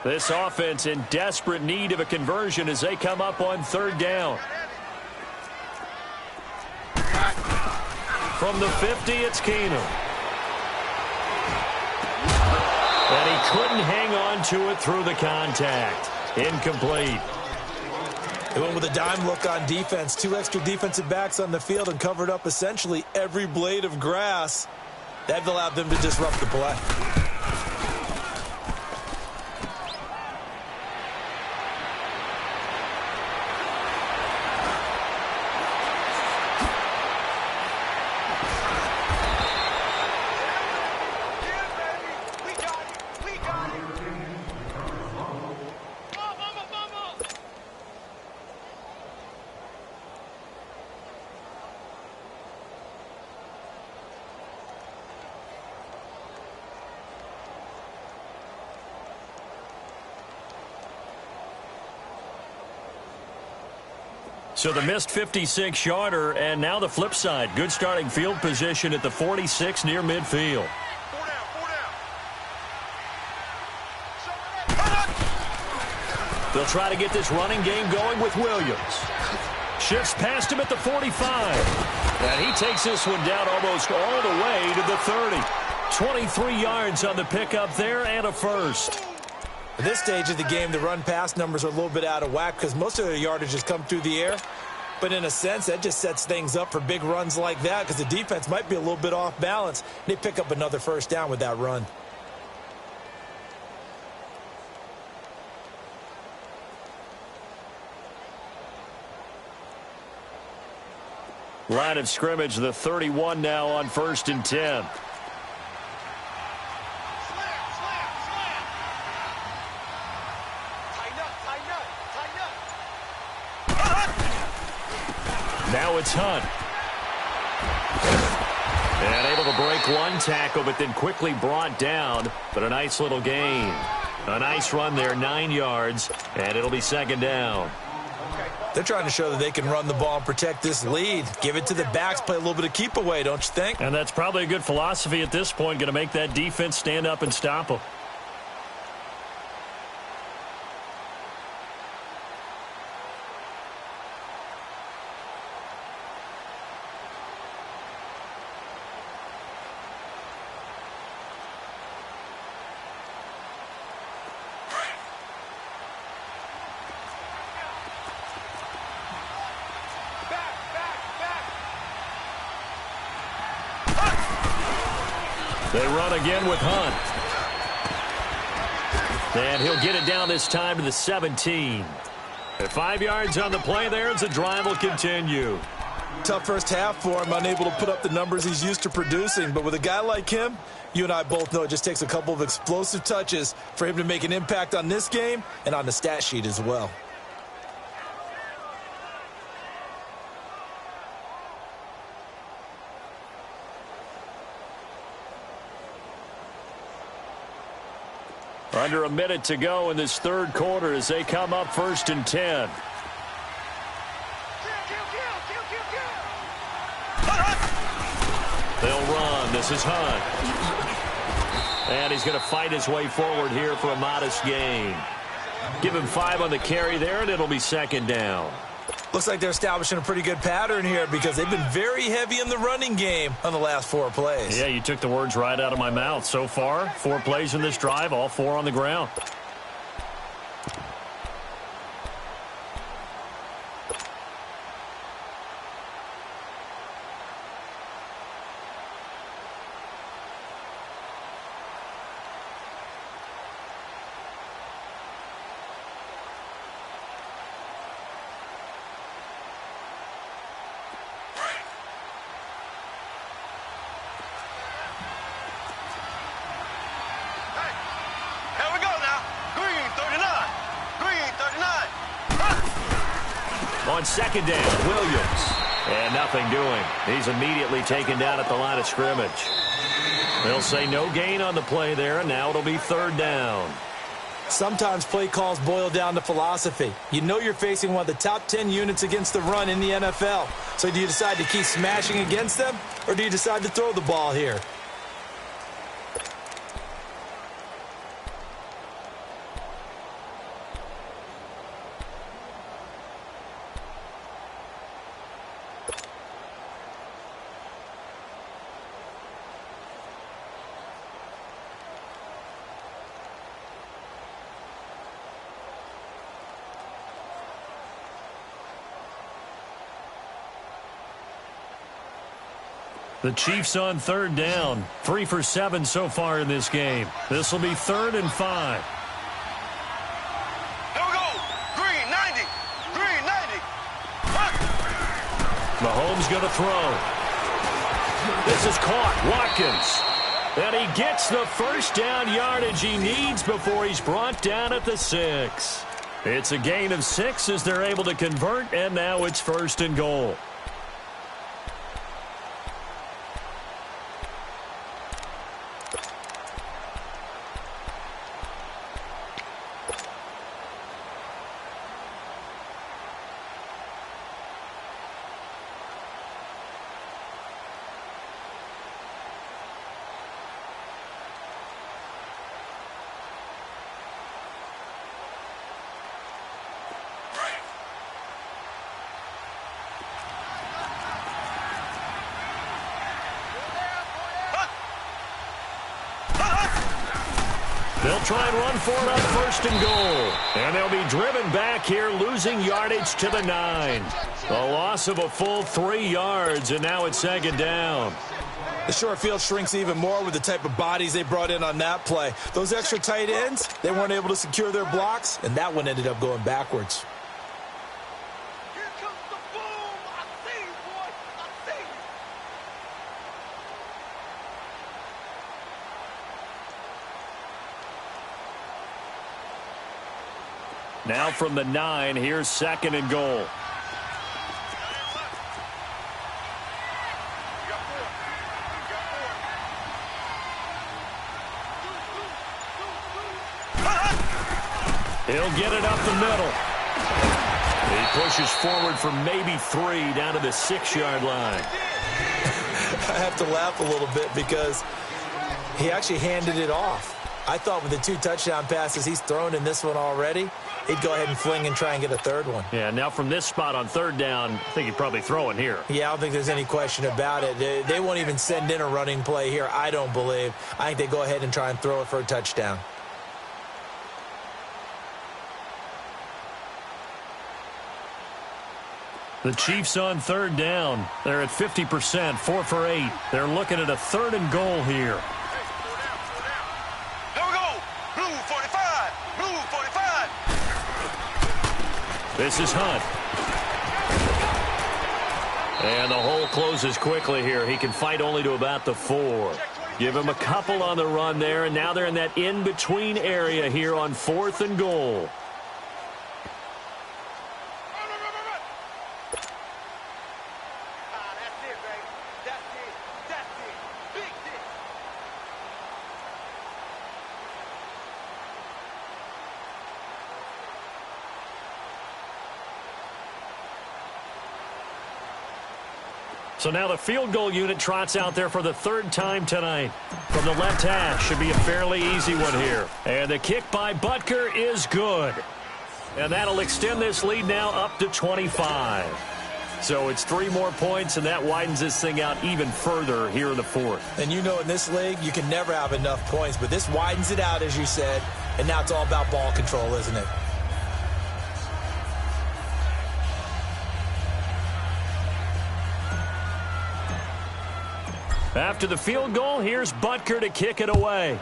This offense in desperate need of a conversion as they come up on 3rd down. From the 50, it's Keenum. And he couldn't hang on to it through the contact. Incomplete. They went with a dime look on defense. 2 extra defensive backs on the field and covered up essentially every blade of grass. That allowed them to disrupt the play. So the missed 56-yarder, and now the flip side. Good starting field position at the 46 near midfield. They'll try to get this running game going with Williams. Shifts past him at the 45. And he takes this one down almost all the way to the 30. 23 yards on the pickup there and a first. At this stage of the game, the run-pass numbers are a little bit out of whack because most of their yardage has come through the air. But in a sense, that just sets things up for big runs like that because the defense might be a little bit off balance. They pick up another first down with that run. Line of scrimmage, the 31 now on 1st and 10. Now it's Hunt. And able to break one tackle, but then quickly brought down. But a nice little gain. A nice run there, 9 yards, and it'll be second down. They're trying to show that they can run the ball and protect this lead. Give it to the backs, play a little bit of keep away, don't you think? And that's probably a good philosophy at this point, going to make that defense stand up and stop them. They run again with Hunt. And he'll get it down this time to the 17. At 5 yards on the play there as the drive will continue. Tough first half for him, unable to put up the numbers he's used to producing. But with a guy like him, you and I both know it just takes a couple of explosive touches for him to make an impact on this game and on the stat sheet as well. Under a minute to go in this third quarter as they come up 1st and 10. They'll run. This is Hunt. And he's going to fight his way forward here for a modest gain. Give him 5 on the carry there, and it'll be second down. Looks like they're establishing a pretty good pattern here because they've been very heavy in the running game on the last 4 plays. Yeah, you took the words right out of my mouth. So far, 4 plays in this drive, all 4 on the ground. On second down, Williams. And nothing doing. He's immediately taken down at the line of scrimmage. They'll say no gain on the play there, and now it'll be third down. Sometimes play calls boil down to philosophy. You know you're facing one of the top 10 units against the run in the NFL. So do you decide to keep smashing against them, or do you decide to throw the ball here? The Chiefs on third down. 3 for 7 so far in this game. This will be 3rd and 5. Here we go. Green 90. Green 90. Mahomes going to throw. This is caught. Watkins. And he gets the first down yardage he needs before he's brought down at the 6. It's a gain of 6 as they're able to convert, and now it's 1st and goal. They'll try and run for it on 1st and goal. And they'll be driven back here, losing yardage to the 9. A loss of a full 3 yards, and now it's 2nd down. The short field shrinks even more with the type of bodies they brought in on that play. Those extra tight ends, they weren't able to secure their blocks, and that one ended up going backwards. Here comes the boom. I see you, boy. I see you. Now from the 9, here's 2nd and goal. He'll get it up the middle. He pushes forward for maybe 3 down to the 6-yard line. I have to laugh a little bit because he actually handed it off. I thought with the 2 touchdown passes he's thrown in this one already, he'd go ahead and fling and try and get a 3rd one. Yeah, now from this spot on 3rd down, I think he'd probably throw it here. Yeah, I don't think there's any question about it. They won't even send in a running play here, I don't believe. I think they go ahead and try and throw it for a touchdown. The Chiefs on 3rd down. They're at 50%, 4 for 8. They're looking at a 3rd and goal here. Here we go. Blue 45. Blue 45. This is Hunt. And the hole closes quickly here. He can fight only to about the 4. Give him a couple on the run there, and now they're in that in-between area here on 4th and goal. So now the field goal unit trots out there for the 3rd time tonight. From the left hash, should be a fairly easy one here. And the kick by Butker is good. And that'll extend this lead now up to 25. So it's 3 more points, and that widens this thing out even further here in the 4th. And you know in this league, you can never have enough points, but this widens it out, as you said, and now it's all about ball control, isn't it? After the field goal, here's Butker to kick it away.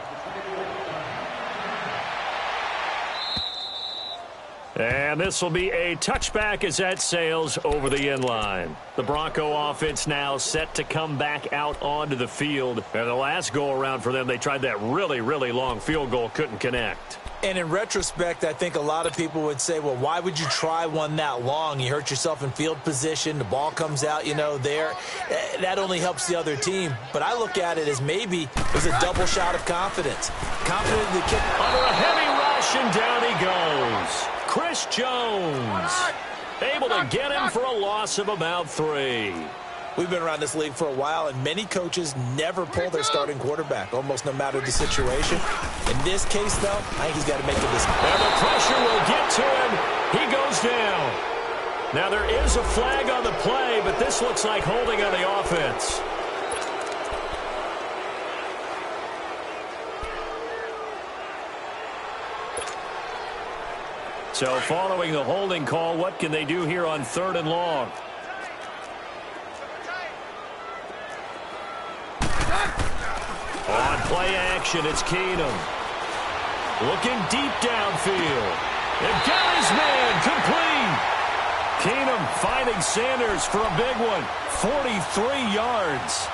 And this will be a touchback as that sails over the end line. The Bronco offense now set to come back out onto the field. And the last go-around for them, they tried that really, really long field goal, couldn't connect. And in retrospect, I think a lot of people would say, well, why would you try one that long? You hurt yourself in field position. The ball comes out, there. That only helps the other team. But I look at it as maybe it was a double shot of confidence. Confident in the kick. Under a heavy rush, and down he goes. Chris Jones able to get him for a loss of about 3. We've been around this league for a while, and many coaches never pull their starting quarterback, almost no matter the situation. In this case, though, I think he's got to make the decision. And the pressure will get to him. He goes down. Now, there is a flag on the play, but this looks like holding on the offense. So, following the holding call, what can they do here on 3rd and long? On play action, it's Keenum. Looking deep downfield. And got his man complete. Keenum finding Sanders for a big one. 43 yards.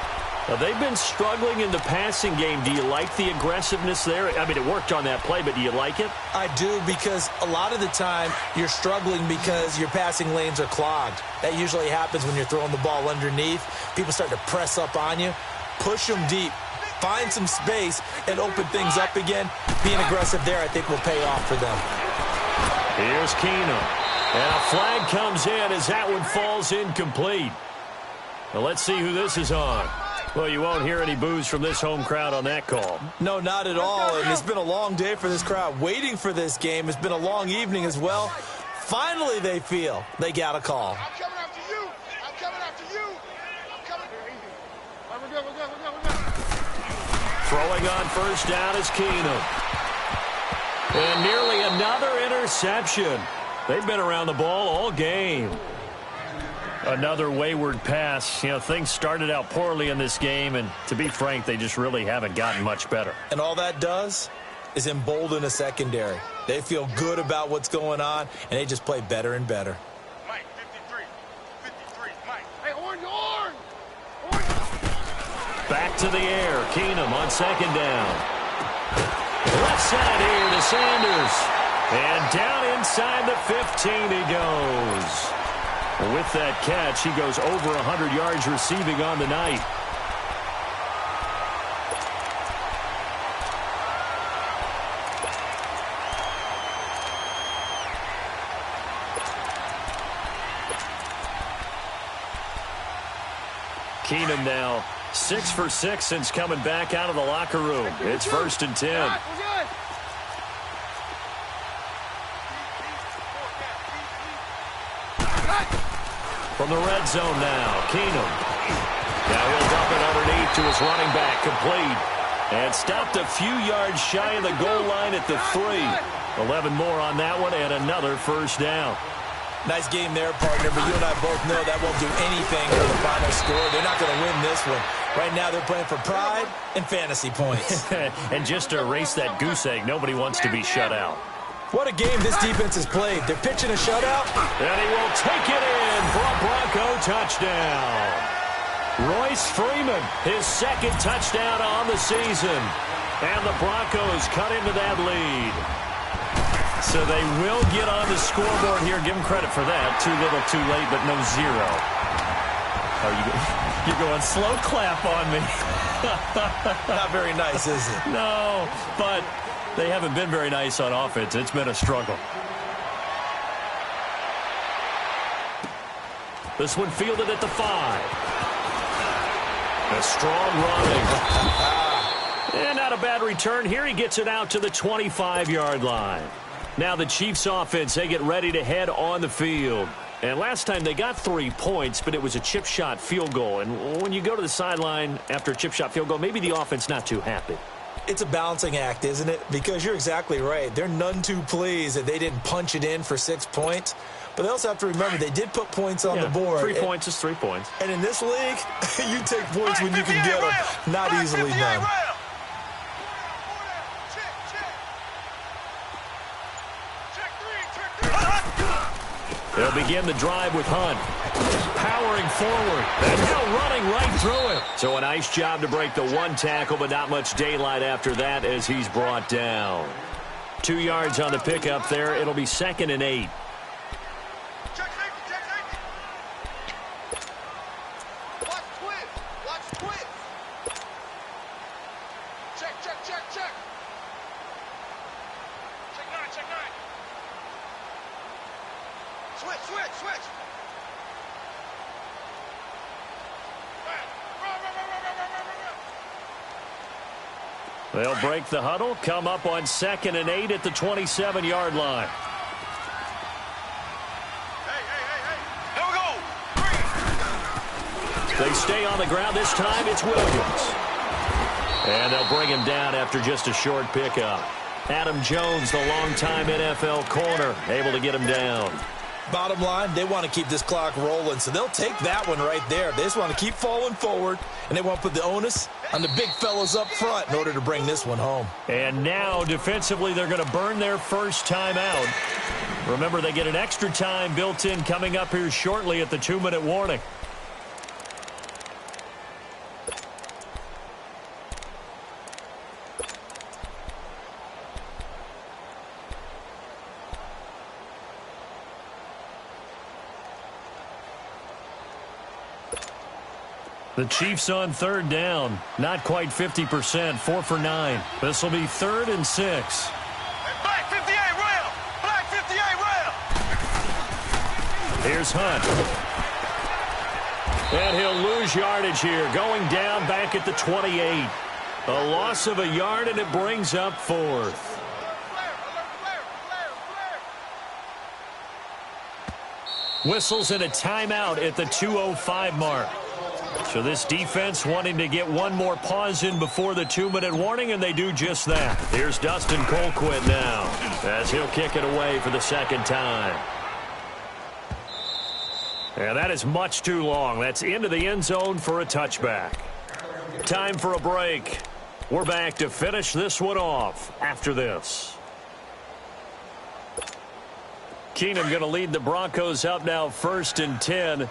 Now, they've been struggling in the passing game. Do you like the aggressiveness there? I mean, it worked on that play, but do you like it? I do, because a lot of the time you're struggling because your passing lanes are clogged. That usually happens when you're throwing the ball underneath. People start to press up on you. Push them deep. Find some space and open things up again. Being aggressive there, I think, will pay off for them. Here's Keenum. And a flag comes in as that one falls incomplete. Well, let's see who this is on. Well, you won't hear any boos from this home crowd on that call. No, not at all. And it's been a long day for this crowd waiting for this game. It's been a long evening as well. Finally, they feel they got a call. I'm coming after you. I'm coming after you. I'm coming. We're good. Throwing on 1st down is Keenum. And nearly another interception. They've been around the ball all game. Another wayward pass. You know, things started out poorly in this game, and to be frank, they just really haven't gotten much better. And all that does is embolden a secondary. They feel good about what's going on, and they just play better and better. Mike, 53, Mike. Hey, orange! Back to the air. Keenum on second down. Left side here to Sanders. And down inside the 15 he goes. With that catch, he goes over 100 yards receiving on the night. Keenum now 6 for 6 since coming back out of the locker room. It's 1st and 10. From the red zone now, Keenum. Now he'll dump it underneath to his running back, complete. And stopped a few yards shy of the goal line at the 3. 11 more on that one and another first down. Nice game there, partner, but you and I both know that won't do anything for the final score. They're not going to win this one. Right now they're playing for pride and fantasy points. And just to erase that goose egg, nobody wants to be shut out. What a game this defense has played. They're pitching a shutout. And he will take it in for a Bronco touchdown. Royce Freeman, his second touchdown on the season. And the Broncos cut into that lead. So they will get on the scoreboard here. Give them credit for that. Too little, too late, but no zero. You're going slow clap on me. Not very nice, is it? No, but they haven't been very nice on offense. It's been a struggle. This one fielded at the 5. A strong running. And not a bad return here. He gets it out to the 25-yard line. Now the Chiefs offense, they get ready to head on the field. And last time they got 3 points, but it was a chip shot field goal. And when you go to the sideline after a chip shot field goal, maybe the offense not too happy. It's a balancing act, isn't it? Because you're exactly right. They're none too pleased that they didn't punch it in for 6 points. But they also have to remember they did put points on the board. 3 points is 3 points. And in this league, you take points when you can get them. Not easily done. They'll begin the drive with Hunt. Powering forward. And now running right through him. So a nice job to break the 1 tackle, but not much daylight after that as he's brought down. 2 yards on the pickup there. It'll be 2nd and 8. They'll break the huddle, come up on 2nd and 8 at the 27-yard line. Here we go. They stay on the ground. This time it's Williams. And they'll bring him down after just a short pickup. Adam Jones, the longtime NFL corner, able to get him down. Bottom line, they want to keep this clock rolling, so they'll take that one right there. They just want to keep falling forward, and they want to put the onus on the big fellas up front in order to bring this one home. And now, defensively, they're going to burn their first time out. Remember, they get an extra time built in coming up here shortly at the 2-minute warning. The Chiefs on 3rd down. Not quite 50%. 4 for 9. This will be 3rd and 6. Black 58 rail. Black 58 rail. Here's Hunt. And he'll lose yardage here. Going down back at the 28. A loss of a yard, and it brings up 4th. Whistles and a timeout at the 2:05 mark. So this defense wanting to get one more pause in before the 2-minute warning, and they do just that. Here's Dustin Colquitt now as he'll kick it away for the second time. And that is much too long. That's into the end zone for a touchback. Time for a break. We're back to finish this one off after this. Keenum going to lead the Broncos up now 1st and 10.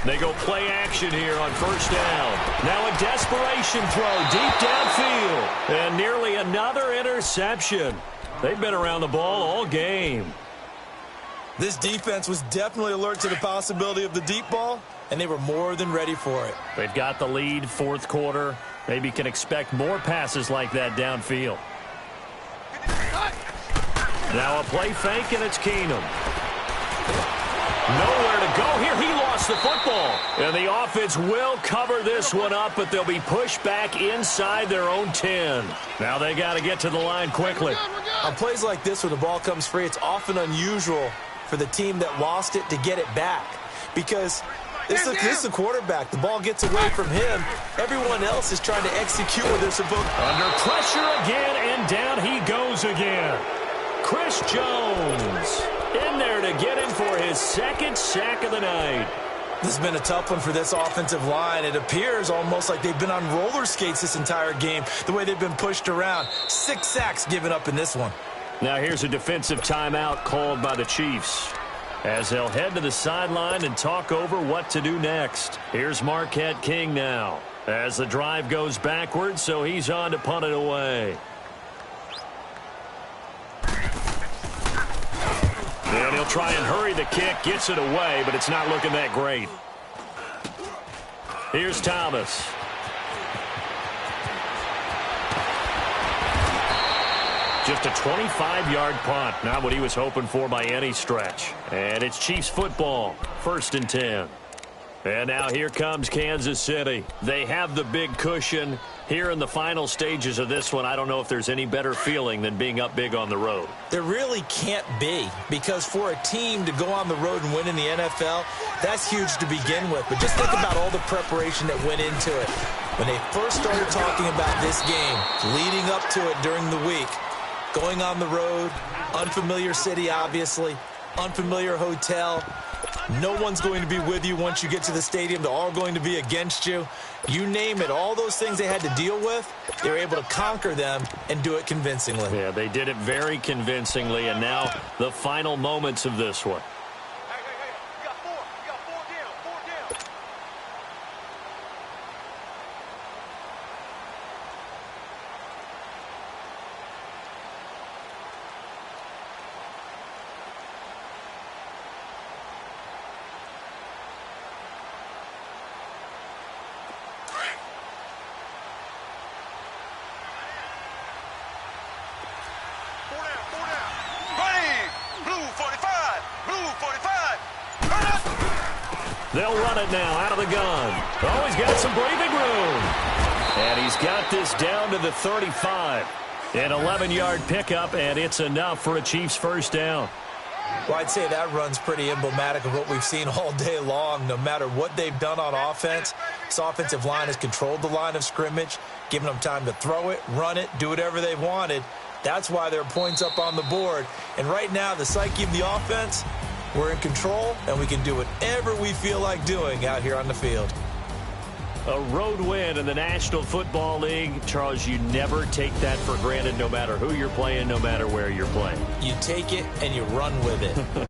They go play action here on 1st down. Now a desperation throw deep downfield. And nearly another interception. They've been around the ball all game. This defense was definitely alert to the possibility of the deep ball, and they were more than ready for it. They've got the lead, 4th quarter. Maybe can expect more passes like that downfield. Now a play fake, and it's Keenum. Nowhere to go here. He lost the football. And the offense will cover this one up, but they'll be pushed back inside their own 10. Now they got to get to the line quickly. On plays like this where the ball comes free, it's often unusual for the team that lost it to get it back. Because this is the quarterback. The ball gets away from him. Everyone else is trying to execute what they're supposed to. Under pressure again, and down he goes again. Chris Jones in there to get him for his 2nd sack of the night. This has been a tough one for this offensive line. It appears almost like they've been on roller skates this entire game, the way they've been pushed around. 6 sacks given up in this one. Now here's a defensive timeout called by the Chiefs as they'll head to the sideline and talk over what to do next. Here's Marquette King now as the drive goes backwards, so he's on to punt it away. And he'll try and hurry the kick, gets it away, but it's not looking that great. Here's Thomas. Just a 25-yard punt, not what he was hoping for by any stretch. And it's Chiefs football, 1st and 10. And now here comes Kansas City. They have the big cushion. Here in the final stages of this one, I don't know if there's any better feeling than being up big on the road. There really can't be, because for a team to go on the road and win in the NFL, that's huge to begin with. But just think about all the preparation that went into it. When they first started talking about this game, leading up to it during the week, going on the road, unfamiliar city, obviously, unfamiliar hotel. No one's going to be with you once you get to the stadium. They're all going to be against you. You name it, all those things they had to deal with, they were able to conquer them and do it convincingly. Yeah, they did it very convincingly, and now the final moments of this one. You got 4 down. They'll run it now out of the gun. Oh, he's got some breathing room. And he's got this down to the 35. An 11-yard pickup, and it's enough for a Chiefs 1st down. Well, I'd say that run's pretty emblematic of what we've seen all day long. No matter what they've done on offense, this offensive line has controlled the line of scrimmage, given them time to throw it, run it, do whatever they've wanted. That's why there are points up on the board. And right now, the psyche of the offense, we're in control, and we can do whatever we feel like doing out here on the field. A road win in the National Football League. Charles, you never take that for granted no matter who you're playing, no matter where you're playing. You take it and you run with it.